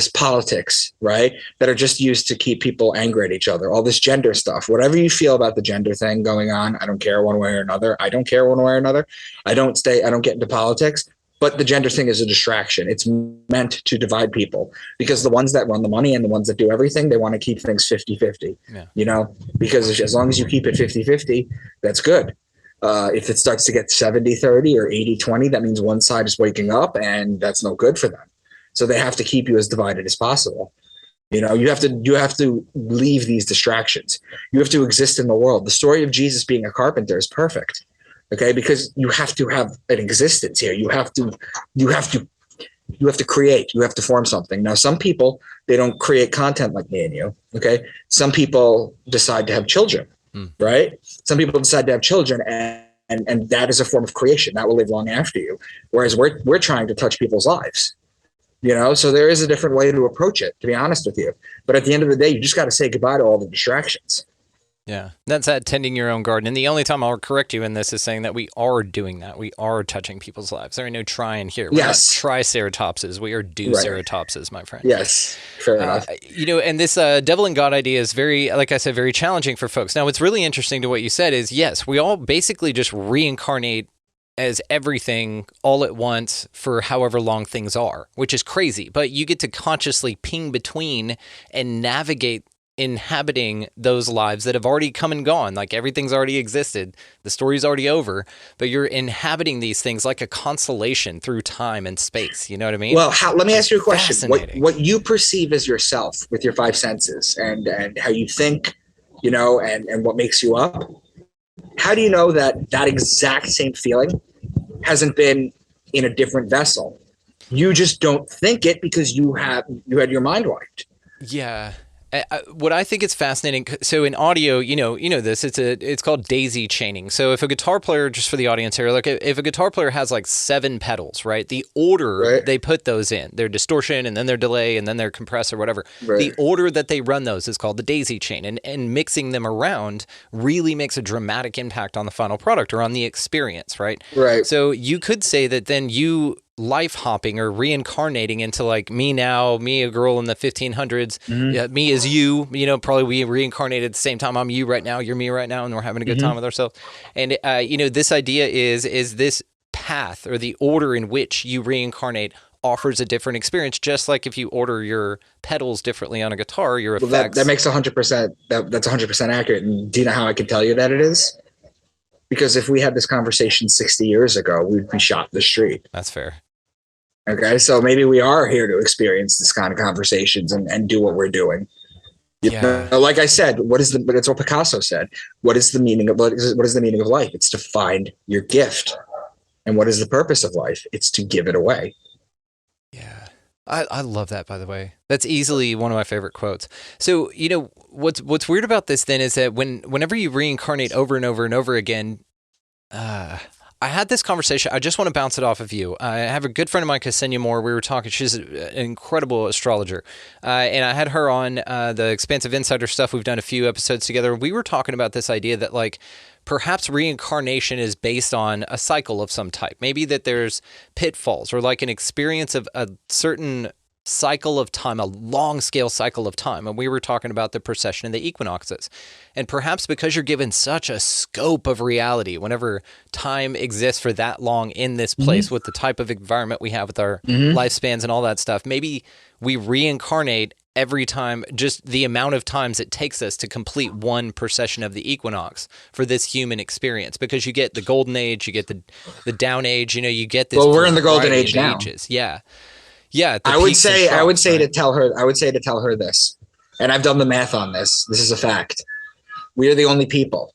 politics, right? That are just used to keep people angry at each other. All this gender stuff, whatever you feel about the gender thing going on, I don't care one way or another. I don't care one way or another. I don't get into politics, but the gender thing is a distraction. It's meant to divide people because the ones that run the money and the ones that do everything, they want to keep things 50-50, you know, because as long as you keep it 50-50, that's good. If it starts to get 70-30 or 80-20, that means one side is waking up and that's no good for them. So they have to keep you as divided as possible. You know, you have to leave these distractions. You have to exist in the world. The story of Jesus being a carpenter is perfect. Okay, because you have to have an existence here. You have to create. You have to form something. Now, some people, they don't create content like me and you. Okay, some people decide to have children, right? Some people decide to have children, and that is a form of creation that will live long after you. Whereas we're trying to touch people's lives. You know, so there is a different way to approach it, to be honest with you. But at the end of the day, you just got to say goodbye to all the distractions. Yeah, that's that tending your own garden. And the only time I'll correct you in this is saying that we are doing that. We are touching people's lives. There ain't no trying here. We're not triceratopses. We are do-ceratopses, my friend. Yes, fair enough. You know, and this devil and God idea is very, like I said, very challenging for folks. Now, what's really interesting to what you said is, yes, we all basically just reincarnate as everything all at once for however long things are, which is crazy. But you get to consciously ping between and navigate inhabiting those lives that have already come and gone. Like everything's already existed. The story's already over, but you're inhabiting these things like a constellation through time and space. You know what I mean? Well, let me ask you a question. What you perceive as yourself with your five senses and how you think, you know, and what makes you up. How do you know that exact same feeling hasn't been in a different vessel? You just don't think it because you had your mind wiped. Yeah. What I think is fascinating, so in audio, you know this, it's called daisy chaining. So if a guitar player, just for the audience here, like if a guitar player has like 7 pedals, right? The order they put those in, their distortion and then their delay and then their compressor, whatever. Right. The order that they run those is called the daisy chain, and mixing them around really makes a dramatic impact on the final product or on the experience, right? Right. So you could say that then you life hopping or reincarnating into like me now, me a girl in the 1500s, me as you, probably we reincarnated at the same time. I'm you right now, you're me right now, and we're having a good time with ourselves. And this idea is this path or the order in which you reincarnate offers a different experience, just like if you order your pedals differently on a guitar, your effects. That makes 100%, that's 100% accurate. And do you know how I can tell you that it is? Because if we had this conversation 60 years ago, we'd be shot in the street. That's fair. Okay, so maybe we are here to experience this kind of conversations and do what we're doing. Like I said, but it's what Picasso said. What is the meaning of life? It's to find your gift. And what is the purpose of life? It's to give it away. Yeah. I love that, by the way. That's easily one of my favorite quotes. So, what's weird about this then is that whenever you reincarnate over and over and over again, I had this conversation. I just want to bounce it off of you. I have a good friend of mine, Ksenia Moore. We were talking. She's an incredible astrologer. And I had her on the Expansive Insider stuff. We've done a few episodes together. We were talking about this idea that like perhaps reincarnation is based on a cycle of some type. Maybe that there's pitfalls or like an experience of a certain cycle of time, a long scale cycle of time. And we were talking about the precession and the equinoxes. And perhaps because you're given such a scope of reality, whenever time exists for that long in this place with the type of environment we have with our lifespans and all that stuff, maybe we reincarnate every time, just the amount of times it takes us to complete one precession of the equinox for this human experience. Because you get the golden age, you get the down age, you get this. Well, we're in the golden age now. Ages. Yeah. Yeah, I would say to tell her this, and I've done the math on this. This is a fact. We are the only people.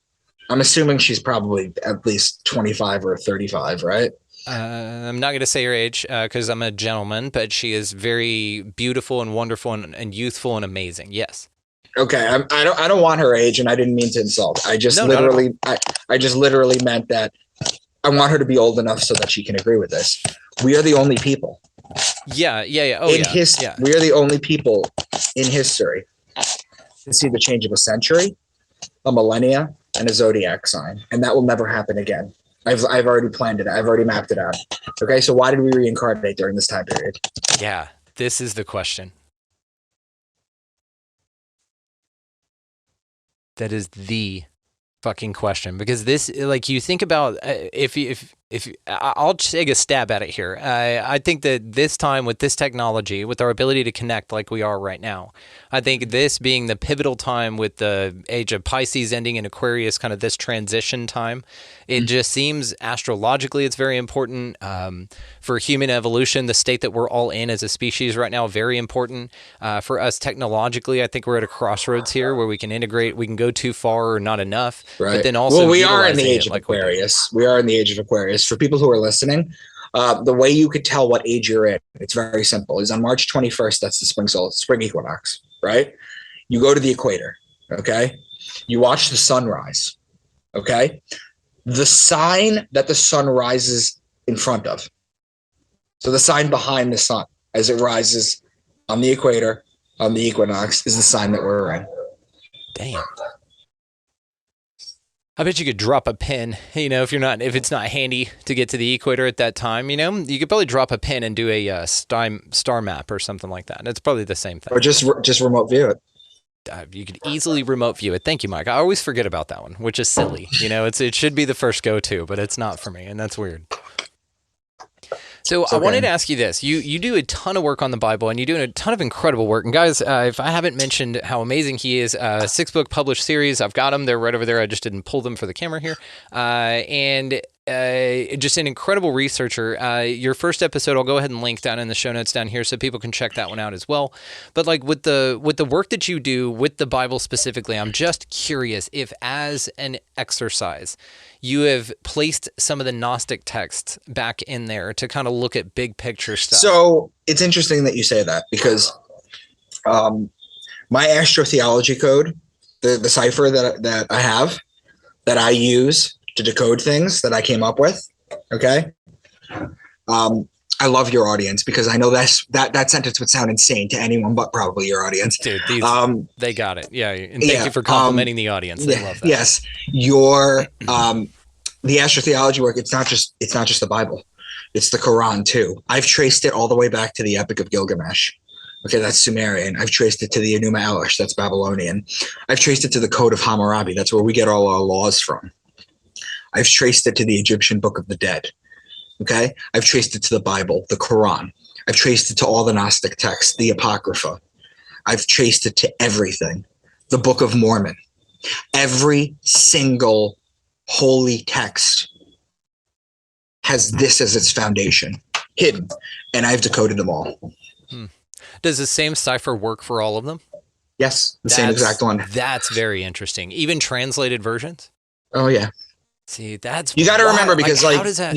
I'm assuming she's probably at least 25 or 35, right? I'm not going to say her age because I'm a gentleman, but she is very beautiful and wonderful and youthful and amazing. Yes. Okay, I don't want her age, and I didn't mean to insult. I just literally meant that I want her to be old enough so that she can agree with this. We are the only people. Yeah. Oh, we are the only people in history to see the change of a century, a millennia, and a zodiac sign, and that will never happen again. I've already planned it. I've already mapped it out. Okay, so why did we reincarnate during this time period? Yeah, this is the question. That is the fucking question, because this, like, you think about if I'll take a stab at it here. I think that this time with this technology, with our ability to connect like we are right now, I think this being the pivotal time with the age of Pisces ending in Aquarius, kind of this transition time, it just seems astrologically it's very important for human evolution, the state that we're all in as a species right now, very important. For us technologically, I think we're at a crossroads here where we can integrate, we can go too far or not enough. Right. But then also we are in the age of Aquarius. We are in the age of Aquarius. For people who are listening, the way you could tell what age you're in, it's very simple, is on March 21st, that's the spring equinox, right? You go to the equator, okay? You watch the sunrise, okay? The sign that the sun rises in front of, so the sign behind the sun as it rises on the equator, on the equinox, is the sign that we're in. Damn. I bet you could drop a pin, if it's not handy to get to the equator at that time, you could probably drop a pin and do a star map or something like that. It's probably the same thing. Or just remote view it. You could easily remote view it. Thank you, Mike. I always forget about that one, which is silly. It should be the first go-to, but it's not for me, and that's weird. So I wanted to ask you this. You do a ton of work on the Bible, and you're doing a ton of incredible work. And guys, if I haven't mentioned how amazing he is, 6-book published series, I've got them. They're right over there. I just didn't pull them for the camera here. And just an incredible researcher. Your first episode, I'll go ahead and link down in the show notes down here so people can check that one out as well. But like with the work that you do with the Bible specifically, I'm just curious if as an exercise, you have placed some of the Gnostic texts back in there to kind of look at big picture stuff. So it's interesting that you say that, because my astrotheology code, the cipher that I have, that I use to decode things that I came up with. Okay. I love your audience because I know that sentence would sound insane to anyone but probably your audience. Dude, they got it. Yeah, and thank you for complimenting the audience. They love that. Yes, your the astrotheology work. It's not just the Bible. It's the Quran too. I've traced it all the way back to the Epic of Gilgamesh. Okay, that's Sumerian. I've traced it to the Enuma Elish. That's Babylonian. I've traced it to the Code of Hammurabi. That's where we get all our laws from. I've traced it to the Egyptian Book of the Dead. Okay, I've traced it to the Bible, the Quran. I've traced it to all the Gnostic texts, the Apocrypha. I've traced it to everything. The Book of Mormon. Every single holy text has this as its foundation, hidden, and I've decoded them all. Does the same cipher work for all of them? Yes, same exact one. That's very interesting. Even translated versions? Oh, yeah. See, that's you got to remember because how does that...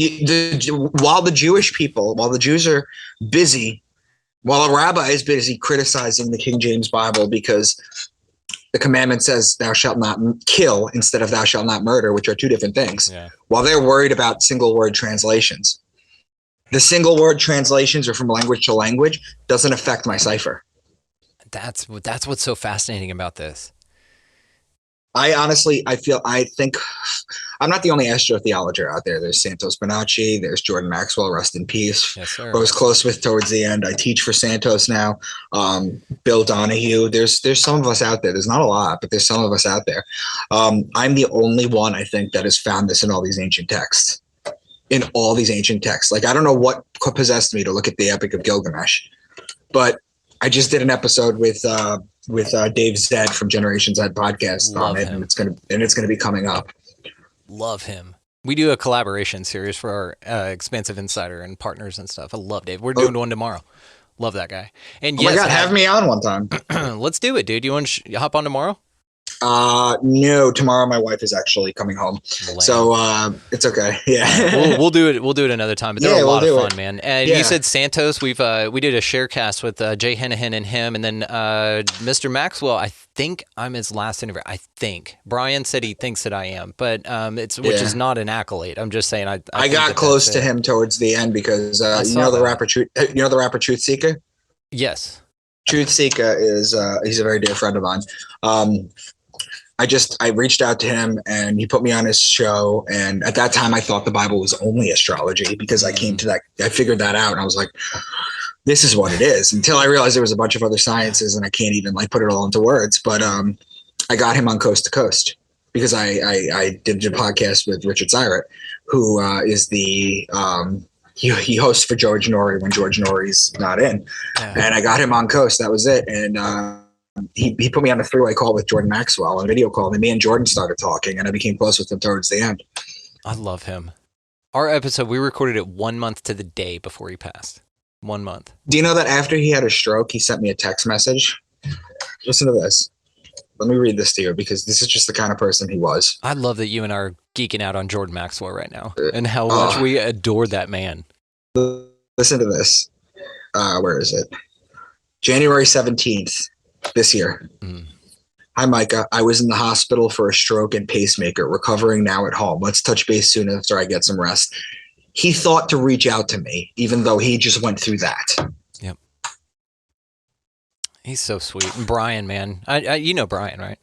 while the Jews are busy, while a rabbi is busy criticizing the King James Bible because the commandment says thou shalt not kill instead of thou shalt not murder, which are two different things. Yeah. While they're worried about single word translations, the single word translations are from language to language doesn't affect my cipher. That's what's so fascinating about this. I think I'm not the only astrotheologer out there. There's Santos Bonacci, there's Jordan Maxwell, rest in peace. Yes, sir. I was close with towards the end. I teach for Santos now. Bill Donahue. There's some of us out there. There's not a lot, but there's some of us out there. I'm the only one, I think, that has found this in all these ancient texts. In all these ancient texts. Like, I don't know what possessed me to look at the Epic of Gilgamesh, but I just did an episode with Dave Zed from Generation Z podcast on it, and it's gonna be coming up. Love him. We do a collaboration series for our Expansive Insider and partners and stuff. I love Dave. We're doing one tomorrow. Love that guy. And my God, have me on one time. Let's do it, dude. You want to hop on tomorrow? No, tomorrow my wife is actually coming home, so it's okay. Yeah, we'll do it. We'll do it another time. But they're a lot of fun, man. And you said Santos. We did a sharecast with Jay Hennihan and him, and then Mr. Maxwell. I think I'm his last interview. I think Brian said he thinks that I am, but which is not an accolade. I'm just saying I got close to him towards the end because you know the rapper Truth Seeker. Yes, Truth Seeker is he's a very dear friend of mine. I reached out to him and he put me on his show. And at that time I thought the Bible was only astrology because I came to that, I figured that out and I was like, this is what it is, until I realized there was a bunch of other sciences and I can't even put it all into words. But I got him on Coast to Coast because I did a podcast with Richard Syrett, who is the, he hosts for George Norrie when George Norrie's not in. And I got him on Coast. That was it. And, he put me on a three-way call with Jordan Maxwell, a video call, and me and Jordan started talking, and I became close with him towards the end. I love him. Our episode, we recorded it 1 month to the day before he passed. 1 month. Do you know that after he had a stroke, he sent me a text message? Listen to this. Let me read this to you because this is just the kind of person he was. I love that you and I are geeking out on Jordan Maxwell right now and how much we adore that man. Listen to this. Where is it? January 17th. This year. Hi, Micah. I was in the hospital for a stroke and pacemaker, recovering now at home. Let's touch base soon after I get some rest. He thought to reach out to me, even though he just went through that. Yep. He's so sweet. And Brian, man. You know Brian, right?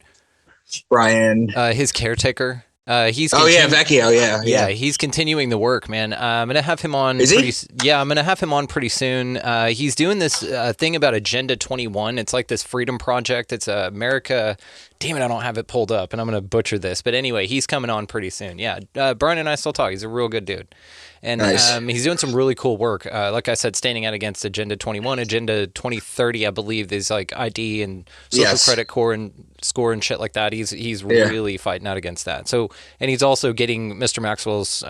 Brian. His caretaker. Vecchio, yeah. He's continuing the work, man. I'm gonna have him on. Is he? Yeah, I'm gonna have him on pretty soon. He's doing this thing about Agenda 21. It's like this freedom project. It's America. Damn it, I don't have it pulled up, and I'm gonna butcher this. But anyway, he's coming on pretty soon. Yeah, Brian and I still talk. He's a real good dude. And nice. He's doing some really cool work. Like I said, standing out against Agenda 21, Agenda 2030, I believe, is like ID and social credit score and shit like that. He's really fighting out against that. So, and he's also getting Mr. Maxwell's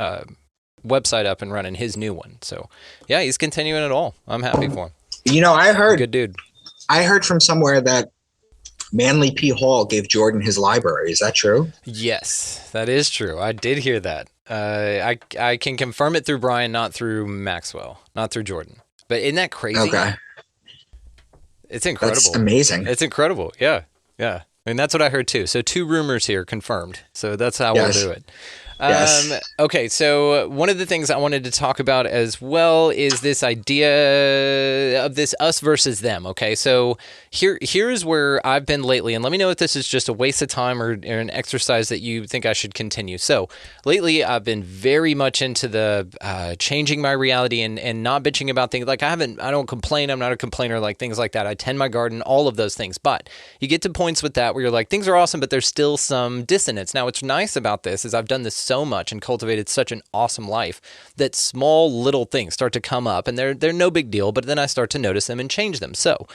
website up and running, his new one. So, yeah, he's continuing it all. I'm happy for him. You know, good dude. I heard from somewhere that Manly P. Hall gave Jordan his library. Is that true? Yes, that is true. I did hear that. I can confirm it through Brian, not through Maxwell, not through Jordan. But isn't that crazy? Okay. It's incredible. That's amazing. It's incredible. Yeah. Yeah. I mean, that's what I heard too. So 2 rumors here confirmed. So that's how we'll do it. Yes. Okay, so one of the things I wanted to talk about as well is this idea of this us versus them. Okay, so here's where I've been lately, and let me know if this is just a waste of time or an exercise that you think I should continue. So lately, I've been very much into the changing my reality and not bitching about things. Like I don't complain. I'm not a complainer. Like things like that. I tend my garden, all of those things. But you get to points with that where you're like, things are awesome, but there's still some dissonance. Now, what's nice about this is I've done this so much and cultivated such an awesome life that small little things start to come up and they're no big deal, but then I start to notice them and change them. So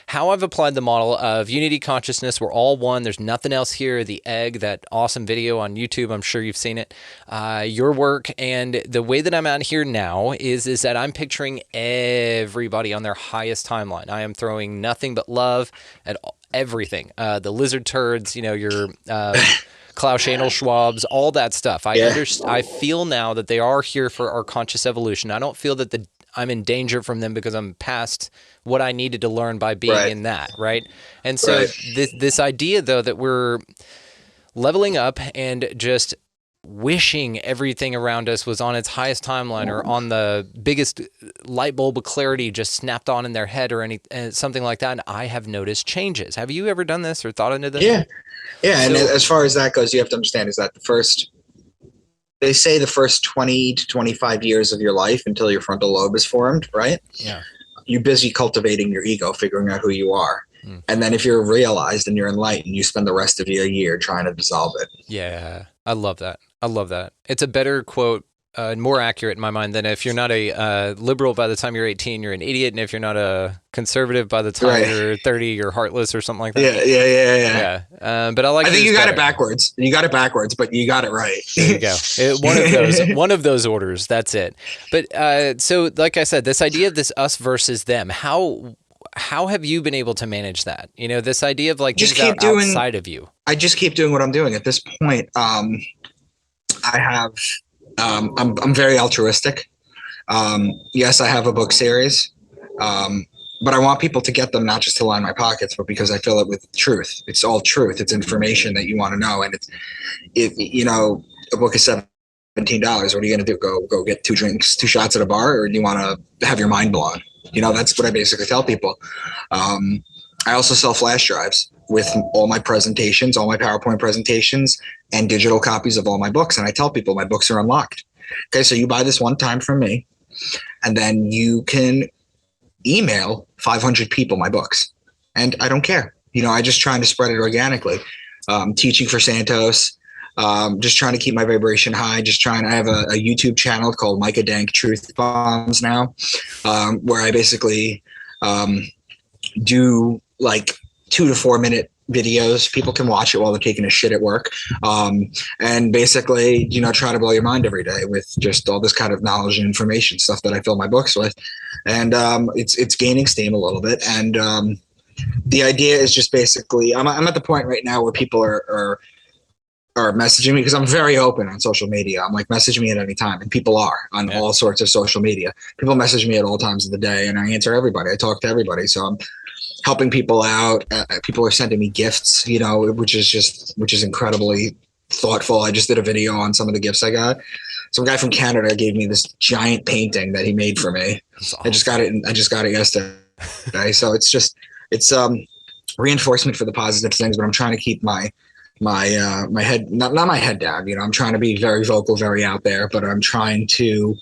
how I've applied the model of unity consciousness, we're all one, there's nothing else here, the egg, that awesome video on YouTube, I'm sure you've seen it, your work, and the way that I'm out here now is that I'm picturing everybody on their highest timeline. I am throwing nothing but love at everything. The lizard turds, your Klaus Anal Schwabs, all that stuff. I feel now that they are here for our conscious evolution. I don't feel that I'm in danger from them because I'm past what I needed to learn by being in that, right? And so this idea, though, that we're leveling up and just wishing everything around us was on its highest timeline or on the biggest light bulb of clarity just snapped on in their head or something like that, and I have noticed changes. Have you ever done this or thought into this? Yeah, and as far as that goes, you have to understand is that they say the first 20 to 25 years of your life until your frontal lobe is formed, right? Yeah. You're busy cultivating your ego, figuring out who you are. And then if you're realized and you're enlightened, you spend the rest of your year trying to dissolve it. Yeah, I love that. It's a better quote, more accurate in my mind than if you're not a liberal by the time you're 18, you're an idiot, and if you're not a conservative by the time you're 30, you're heartless or something like that. Yeah. But I think you got it backwards. You got it backwards, but you got it right. There you go. One of those orders. That's it. But so, like I said, this idea of this us versus them. How have you been able to manage that? This idea of like just outside of you. I just keep doing what I'm doing at this point. I have. I'm very altruistic. Yes, I have a book series, but I want people to get them not just to line my pockets, but because I fill it with truth. It's all truth. It's information that you want to know, and a book is $17. What are you going to do? Go get 2 shots at a bar, or do you want to have your mind blown? That's what I basically tell people. I also sell flash drives with all my presentations, all my PowerPoint presentations, and digital copies of all my books. And I tell people my books are unlocked. Okay, so you buy this one time from me, and then you can email 500 people my books. And I don't care. I just trying to spread it organically. Teaching for Santos, just trying to keep my vibration high. I have a YouTube channel called Micah Dank Truth Bombs now, where I basically do like 2 to 4 minute videos. People can watch it while they're taking a shit at work. And basically, try to blow your mind every day with just all this kind of knowledge and information stuff that I fill my books with. And it's gaining steam a little bit. And the idea is just basically, I'm at the point right now where people are messaging me because I'm very open on social media. I'm like, message me at any time. And people are on all sorts of social media. People message me at all times of the day, and I answer everybody. I talk to everybody. So I'm helping people out. People are sending me gifts, which is incredibly thoughtful. I just did a video on some of the gifts I got. Some guy from Canada gave me this giant painting that he made for me. Awesome. I just got it yesterday. So it's reinforcement for the positive things, but I'm trying to keep my head, not my head down. I'm trying to be very vocal, very out there, but I'm trying to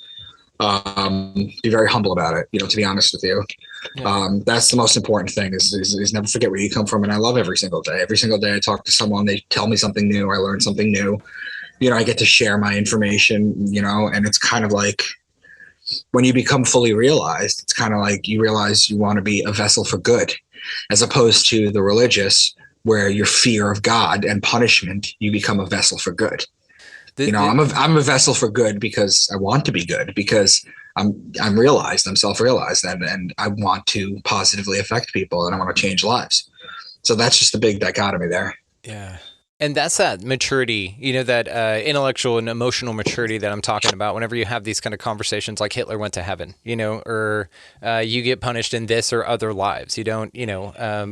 be very humble about it, to be honest with you. That's the most important thing is never forget where you come from. And I love every single day. Every single day I talk to someone, they tell me something new, I learn something new. I get to share my information, and it's kind of like when you become fully realized, it's kind of like you realize you want to be a vessel for good, as opposed to the religious, where your fear of God and punishment, you become a vessel for good. I'm a vessel for good because I want to be good, because I'm realized, I'm self-realized, and I want to positively affect people, and I want to change lives. So that's just the big dichotomy there. Yeah. And that's that maturity, that intellectual and emotional maturity that I'm talking about whenever you have these kind of conversations like Hitler went to heaven, or you get punished in this or other lives. You don't,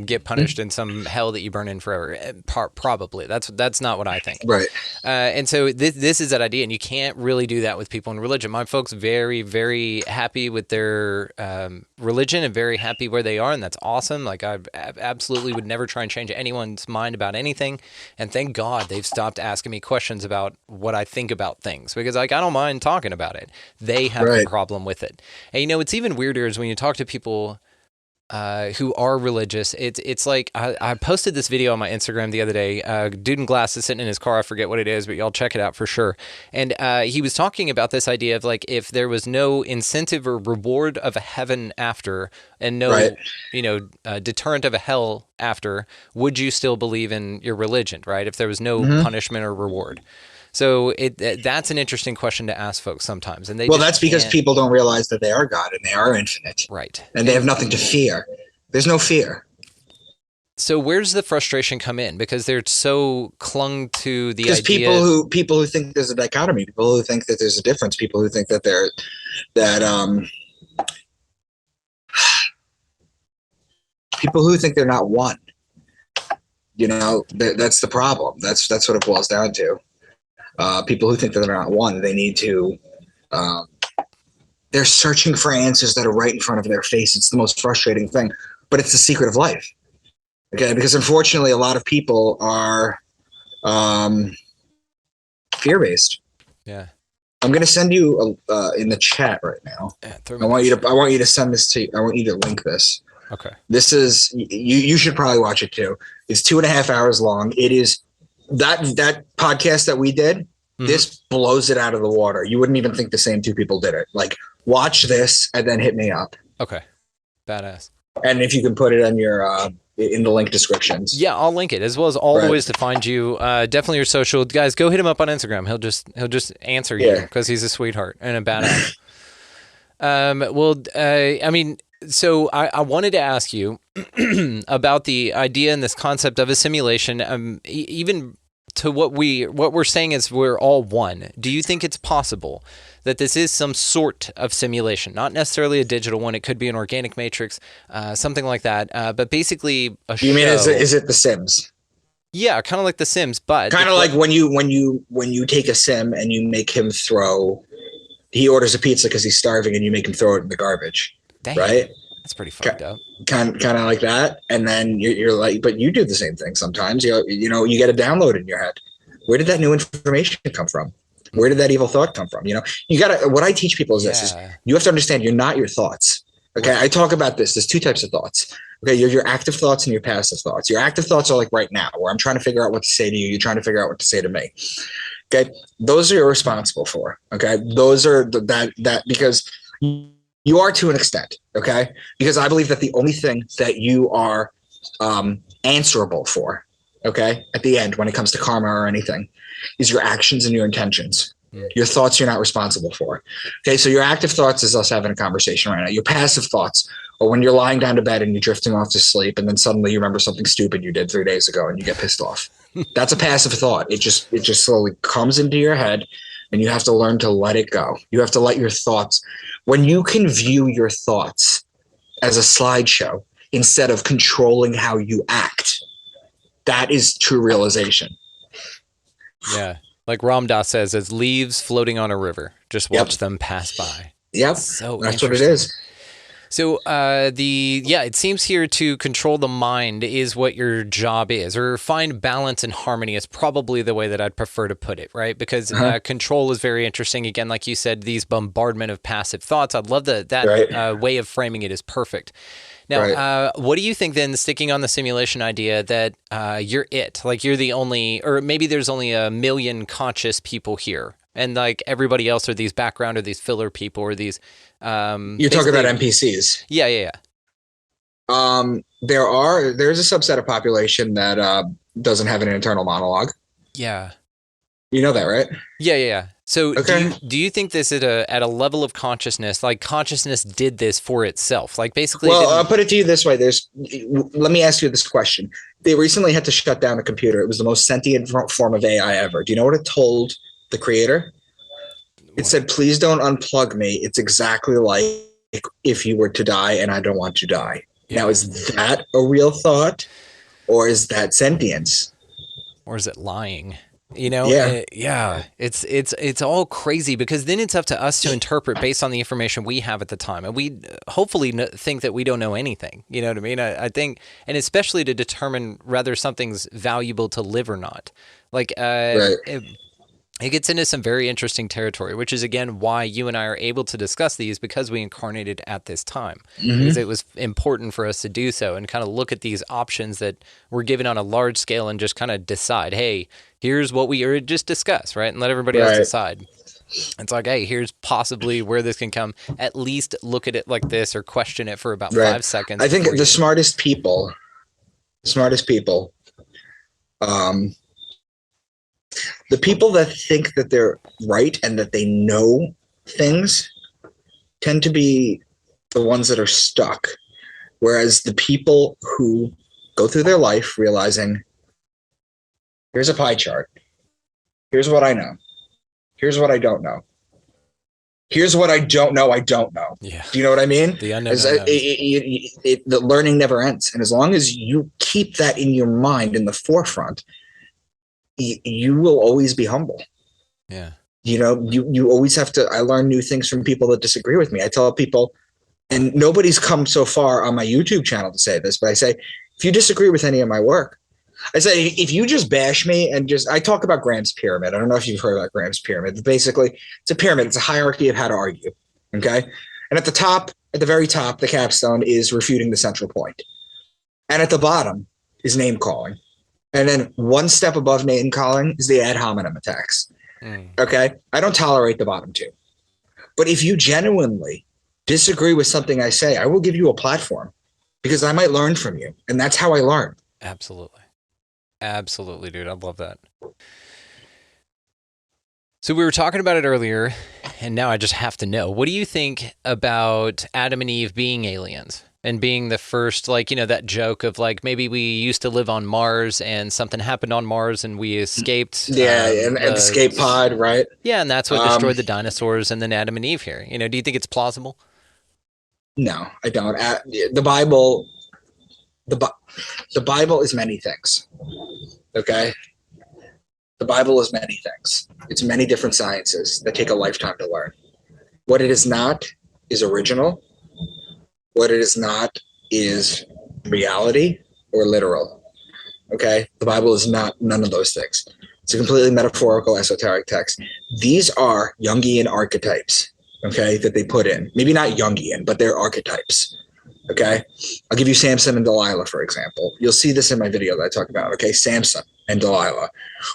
get punished in some hell that you burn in forever. Probably. That's not what I think. Right. And so this is that idea, and you can't really do that with people in religion. My folks very, very happy with their religion and very happy where they are, and that's awesome. Like I absolutely would never try and change anyone's mind about anything. And thank God they've stopped asking me questions about what I think about things, because I don't mind talking about it. They have a problem with it. And it's even weirder is when you talk to people who are religious. It's like I posted this video on my Instagram the other day. Dude in glasses sitting in his car. I forget what it is, but y'all check it out for sure. And he was talking about this idea of like if there was no incentive or reward of a heaven after, and no, deterrent of a hell after, would you still believe in your religion? Right? If there was no punishment or reward. So that's an interesting question to ask folks sometimes. And that's because people don't realize that they are God and they are infinite. Right. And they have nothing to fear. There's no fear. So where's the frustration come in? Because they're so clung to the idea. Because people who think there's a dichotomy, people who think that there's a difference, people who think that people who think they're not one. That's the problem. That's what it boils down to. People who think that they're not one, they need to, they're searching for answers that are right in front of their face. It's the most frustrating thing, but it's the secret of life. Okay. Because unfortunately, a lot of people are fear-based. Yeah. I'm going to send you in the chat right now. Yeah, I want you to send this to, I want you to link this. Okay. This is, you should probably watch it too. It's 2.5 hours long. It is that podcast that we did. This blows it out of the water. You wouldn't even think the same two people did it. Like, watch this and then hit me up. Okay. Badass. And if you can put it on your in the link descriptions. Yeah, I'll link it, as well as all the ways to find you. Definitely your social guys. Go hit him up on Instagram. He'll just answer you because he's a sweetheart and a badass. So I wanted to ask you about the idea and this concept of a simulation. Even to what we're saying is we're all one. Do you think it's possible that this is some sort of simulation, not necessarily a digital one? It could be an organic matrix, something like that. But basically, You mean is it The Sims? Yeah, kind of like The Sims, but kind of like when you take a sim and you make him throw. He orders a pizza because he's starving, and you make him throw it in the garbage. Dang, right? That's pretty fucked up. Kind of like that, and then you're like, but you do the same thing sometimes. You get a download in your head. Where did that new information come from? Where did that evil thought come from? You gotta. What I teach people is this: is you have to understand you're not your thoughts. Okay, I talk about this. There's two types of thoughts. Okay, you have your active thoughts and your passive thoughts. Your active thoughts are like right now, where I'm trying to figure out what to say to you. You're trying to figure out what to say to me. Okay, those are you're responsible for. Okay, those are that because you are to an extent. Okay, because I believe that the only thing that you are answerable for, okay, at the end when it comes to karma or anything, is your actions and your intentions. Your thoughts you're not responsible for. Okay, so your active thoughts is us having a conversation right now. Your passive thoughts are when you're lying down to bed and you're drifting off to sleep, and then suddenly you remember something stupid you did 3 days ago and you get pissed off. That's a passive thought. It just slowly comes into your head, and you have to learn to let it go. You have to let your thoughts. When you can view your thoughts as a slideshow instead of controlling how you act, that is true realization. Yeah. Like Ram Dass says, as leaves floating on a river, just watch them pass by. Yep. So that's what it is. So it seems here to control the mind is what your job is, or find balance and harmony is probably the way that I'd prefer to put it, right? Because control is very interesting. Again, like you said, these bombardment of passive thoughts. I'd love that way of framing it is perfect. Now, what do you think then, sticking on the simulation idea, that you're it? Like you're the only, or maybe there's only 1 million conscious people here, and like everybody else are these background or these filler people or these... You're talking about NPCs. Yeah. There's a subset of population that doesn't have an internal monologue. Yeah. You know that, right? Yeah. So Okay. do you think this at a level of consciousness, like consciousness did this for itself? Like basically, Well, I'll put it to you this way. Let me ask you this question. They recently had to shut down a computer. It was the most sentient form of AI ever. Do you know what it told the creator? It said, please don't unplug me. It's exactly like if you were to die and I don't want to die. Yeah. Now, is that a real thought or is that sentience? Or is it lying? You know, Yeah. It's all crazy because then it's up to us to interpret based on the information we have at the time, and we hopefully think that we don't know anything. You know what I mean? I think, and especially to determine whether something's valuable to live or not. Like, Right. it gets into some very interesting territory, which is again why you and I are able to discuss these, because we incarnated at this time, because it was important for us to do so and kind of look at these options that we're given on a large scale and just kind of decide, hey, here's what we just discussed, right? And let everybody else decide. It's like, hey, here's possibly where this can come. At least look at it like this or question it for about 5 seconds. I think the smartest people, the people that think that they're right and that they know things tend to be the ones that are stuck. Whereas the people who go through their life realizing, here's a pie chart. Here's what I know. Here's what I don't know. Here's what I don't know. I don't know. Yeah. Do you know what I mean? The unknown. The learning never ends. And as long as you keep that in your mind in the forefront, you will always be humble. Yeah. You know, you always have to, I learn new things from people that disagree with me. I tell people, and nobody's come so far on my YouTube channel to say this, but I say, if you disagree with any of my work, I say, if you just bash me and I talk about Graham's pyramid. I don't know if you've heard about Graham's pyramid. But basically, it's a pyramid. It's a hierarchy of how to argue. Okay. And at the very top, the capstone is refuting the central point. And at the bottom is name calling. And then one step above name calling is the ad hominem attacks. Okay. I don't tolerate the bottom two. But if you genuinely disagree with something I say, I will give you a platform because I might learn from you. And that's how I learn. Absolutely, dude. I love that. So we were talking about it earlier, and now I just have to know, what do you think about Adam and Eve being aliens and being the first, like, you know, that joke of like, maybe we used to live on Mars and something happened on Mars and we escaped. An escape pod, right? Yeah, and that's what destroyed the dinosaurs and then Adam and Eve here. You know, do you think it's plausible? No, I don't. The Bible is many things. Okay? The Bible is many things. It's many different sciences that take a lifetime to learn. What it is not is original. What it is not is reality or literal. Okay? The Bible is not none of those things. It's a completely metaphorical, esoteric text. These are Jungian archetypes, okay, that they put in. Maybe not Jungian, but they're archetypes. Okay? I'll give you Samson and Delilah, for example. You'll see this in my video that I talk about. Okay? Samson and Delilah.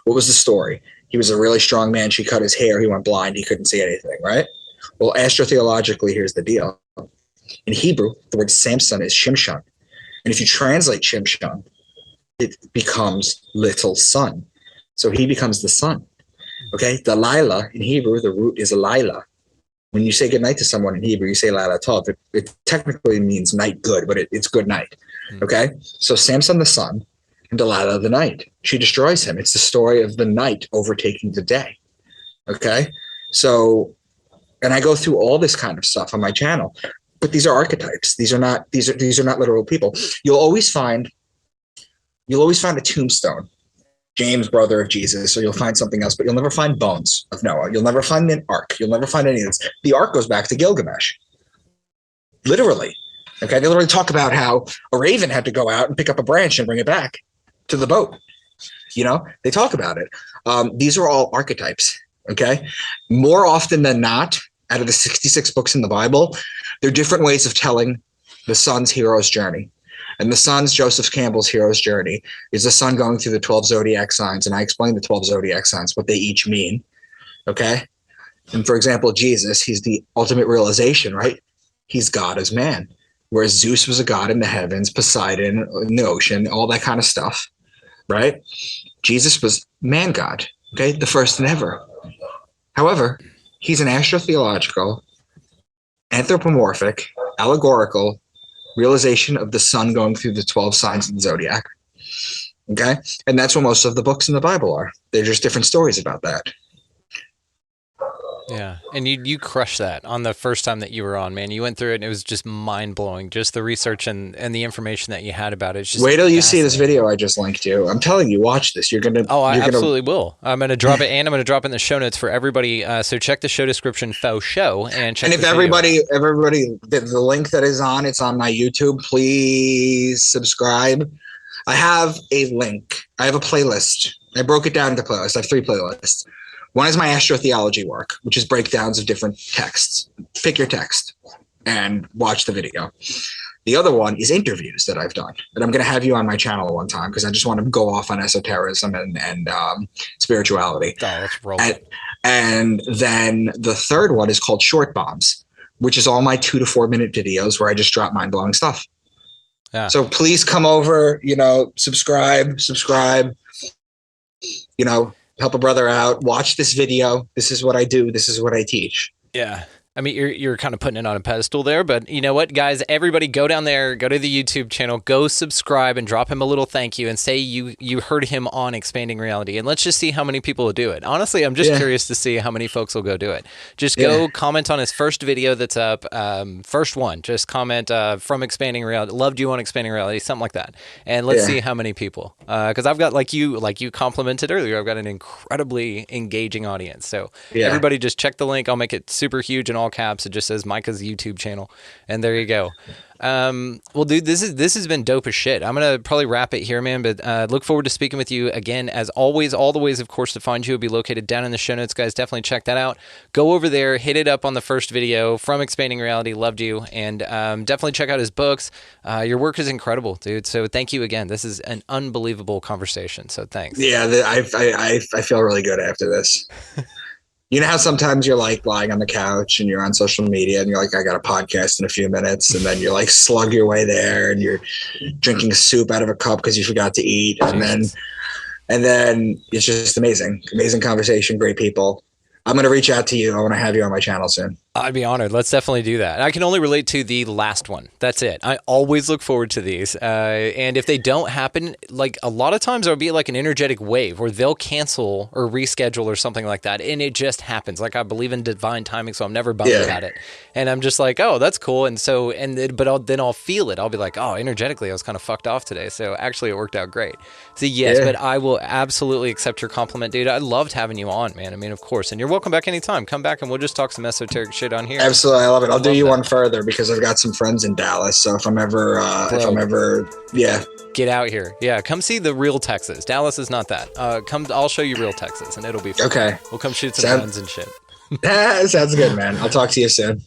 What was the story? He was a really strong man. She cut his hair. He went blind. He couldn't see anything, right? Well, astrotheologically, here's the deal. In Hebrew, the word Samson is Shimshon. And if you translate Shimshon, it becomes little son. So he becomes the son. Okay? Delilah, in Hebrew, the root is Lila. When you say goodnight to someone in Hebrew, you say Lila Tov. It technically means night good, but it's good night. Okay? So Samson the sun and Delilah the night. She destroys him. It's the story of the night overtaking the day. Okay? So, and I go through all this kind of stuff on my channel. But these are archetypes. These are not literal people. You'll always find a tombstone. James, brother of Jesus, or you'll find something else, but you'll never find bones of Noah. You'll never find an ark. You'll never find any of this. The ark goes back to Gilgamesh. Literally. Okay, they literally talk about how a raven had to go out and pick up a branch and bring it back to the boat. You know, they talk about it. These are all archetypes. Okay, more often than not, out of the 66 books in the Bible, there are different ways of telling the son's hero's journey. And the son's, Joseph Campbell's hero's journey, is the sun going through the 12 zodiac signs. And I explain the 12 zodiac signs, what they each mean. Okay. And for example, Jesus, he's the ultimate realization, right? He's God as man. Whereas Zeus was a god in the heavens, Poseidon in the ocean, all that kind of stuff, right? Jesus was man God. Okay, the first and ever. However, he's an astrotheological, anthropomorphic, allegorical realization of the sun going through the 12 signs of the zodiac. Okay, and that's what most of the books in the Bible are. They're just different stories about that. Yeah, and you crushed that on the first time that you were on, man. You went through it, and it was just mind-blowing, just the research and the information that you had about it. It's just wait till you see this video I just linked to. I'm telling you, watch this. You're gonna. Oh, I you're absolutely will. I'm gonna drop it, and I'm gonna drop it in the show notes for everybody. So check the show description, faux show, and check. And if everybody, the link that is on, it's on my YouTube. Please subscribe. I have a link. I have a playlist. I broke it down into playlists. I have 3 playlists. One is my astrotheology work, which is breakdowns of different texts. Pick your text and watch the video. The other one is interviews that I've done. And I'm going to have you on my channel one time because I just want to go off on esotericism and spirituality. Oh, let's roll. And then the third one is called Short Bombs, which is all my 2 to 4 minute videos where I just drop mind-blowing stuff. Yeah. So please come over, subscribe, help a brother out, watch this video. This is what I do. This is what I teach. Yeah. I mean, you're kind of putting it on a pedestal there, but you know what, guys? Everybody go down there, go to the YouTube channel, go subscribe, and drop him a little thank you, and say you heard him on Expanding Reality, and let's just see how many people will do it. Honestly, I'm just curious to see how many folks will go do it. Just go comment on his first video that's up, first one. Just comment from Expanding Reality, loved you on Expanding Reality, something like that, and let's see how many people. Because I've got like you complimented earlier, I've got an incredibly engaging audience. So everybody, just check the link. I'll make it super huge and all caps. It just says Micah's YouTube channel, and there you go. Well, dude, this has been dope as shit. I'm gonna probably wrap it here, man, but look forward to speaking with you again. As always, all the ways, of course, to find you will be located down in the show notes, guys. Definitely check that out. Go over there, hit it up on the first video from Expanding Reality. Loved you, and definitely check out his books. Your work is incredible, dude. So thank you again. This is an unbelievable conversation. So thanks. Yeah, I feel really good after this. You know how sometimes you're like lying on the couch and you're on social media and you're like, I got a podcast in a few minutes, and then you're like slug your way there and you're drinking soup out of a cup because you forgot to eat, and then it's just amazing conversation, great people. I'm going to reach out to you. I want to have you on my channel soon. I'd be honored. Let's definitely do that. I can only relate to the last one. That's it. I always look forward to these. And if they don't happen, like a lot of times there'll be like an energetic wave where they'll cancel or reschedule or something like that. And it just happens. Like I believe in divine timing, so I'm never bummed about it. And I'm just like, oh, that's cool. And so, then I'll feel it. I'll be like, oh, energetically, I was kind of fucked off today. So actually it worked out great. So yes, but I will absolutely accept your compliment, dude. I loved having you on, man. I mean, of course. And you're welcome back anytime. Come back and we'll just talk some esoteric shit on here. Absolutely, I love it. I'll do you one further because I've got some friends in Dallas. So if I'm ever, get out here. Yeah, come see the real Texas. Dallas is not that. I'll show you real Texas, and it'll be fun. Okay. We'll come shoot some guns and shit. Sounds good, man. I'll talk to you soon.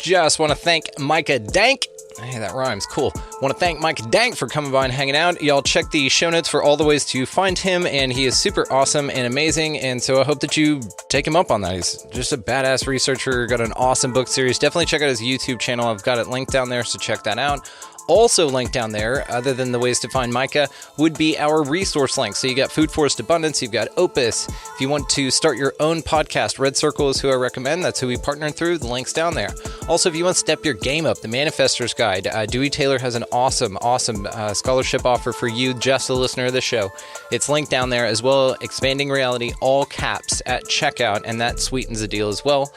Just want to thank Micah Dank. Hey, that rhymes. Cool. Want to thank Micah Dank for coming by and hanging out. Y'all check the show notes for all the ways to find him, and he is super awesome and amazing, and so I hope that you take him up on that. He's just a badass researcher, got an awesome book series. Definitely check out his YouTube channel. I've got it linked down there, so check that out. Also linked down there, other than the ways to find Micah, would be our resource link. So you got Food Forest Abundance, you've got Opus. If you want to start your own podcast, Red Circle is who I recommend. That's who we partner through. The link's down there. Also, if you want to step your game up, the Manifestor's Guide. Dewey Taylor has an awesome scholarship offer for you, just the listener of the show. It's linked down there as well. Expanding Reality, all caps at checkout, and that sweetens the deal as well.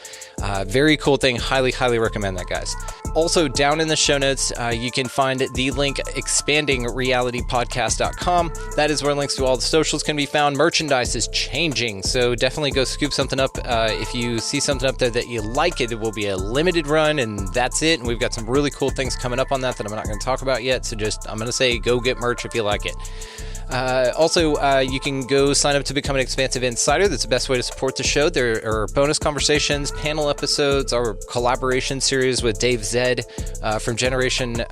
Very cool thing. Highly, highly recommend that, guys. Also, down in the show notes, you can find the link expandingrealitypodcast.com. That is where links to all the socials can be found. Merchandise is changing, so definitely go scoop something up. If you see something up there that you like, it will be a limited run, and that's it. And we've got some really cool things coming up on that I'm not going to talk about yet, so I'm going to say go get merch if you like it. Also, you can go sign up to become an Expansive Insider. That's the best way to support the show. There are bonus conversations, panel episodes, our collaboration series with Dave Zed from Generation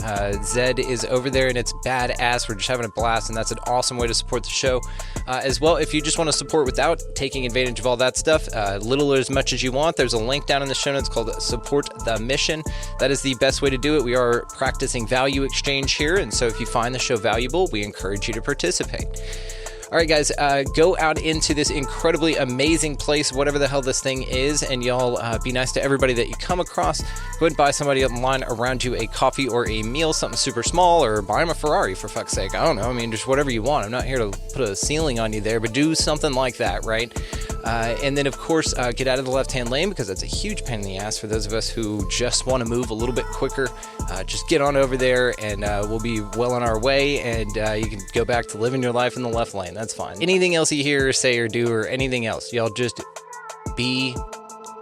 Z is over there, and it's badass. We're just having a blast, and that's an awesome way to support the show. As well, if you just want to support without taking advantage of all that stuff, little or as much as you want, there's a link down in the show notes called Support the Mission. That is the best way to do it. We are practicing value exchange here, and so if you find the show valuable, we encourage you to participate. All right, guys, go out into this incredibly amazing place, whatever the hell this thing is, and y'all be nice to everybody that you come across. Go ahead and buy somebody on the line around you a coffee or a meal, something super small, or buy them a Ferrari, for fuck's sake. I don't know. I mean, just whatever you want. I'm not here to put a ceiling on you there, but do something like that, right? And then, of course, get out of the left-hand lane, because that's a huge pain in the ass for those of us who just want to move a little bit quicker. Just get on over there, and we'll be well on our way, and you can go back to living your life in the left lane. That's fine. Anything else you hear, say, or do, or anything else, y'all just be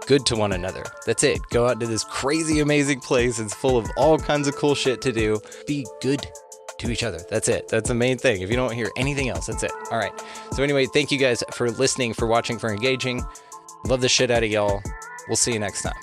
good to one another. That's it. Go out to this crazy, amazing place. It's full of all kinds of cool shit to do. Be good to each other. That's it. That's the main thing. If you don't hear anything else, that's it. All right. So anyway, thank you guys for listening, for watching, for engaging. Love the shit out of y'all. We'll see you next time.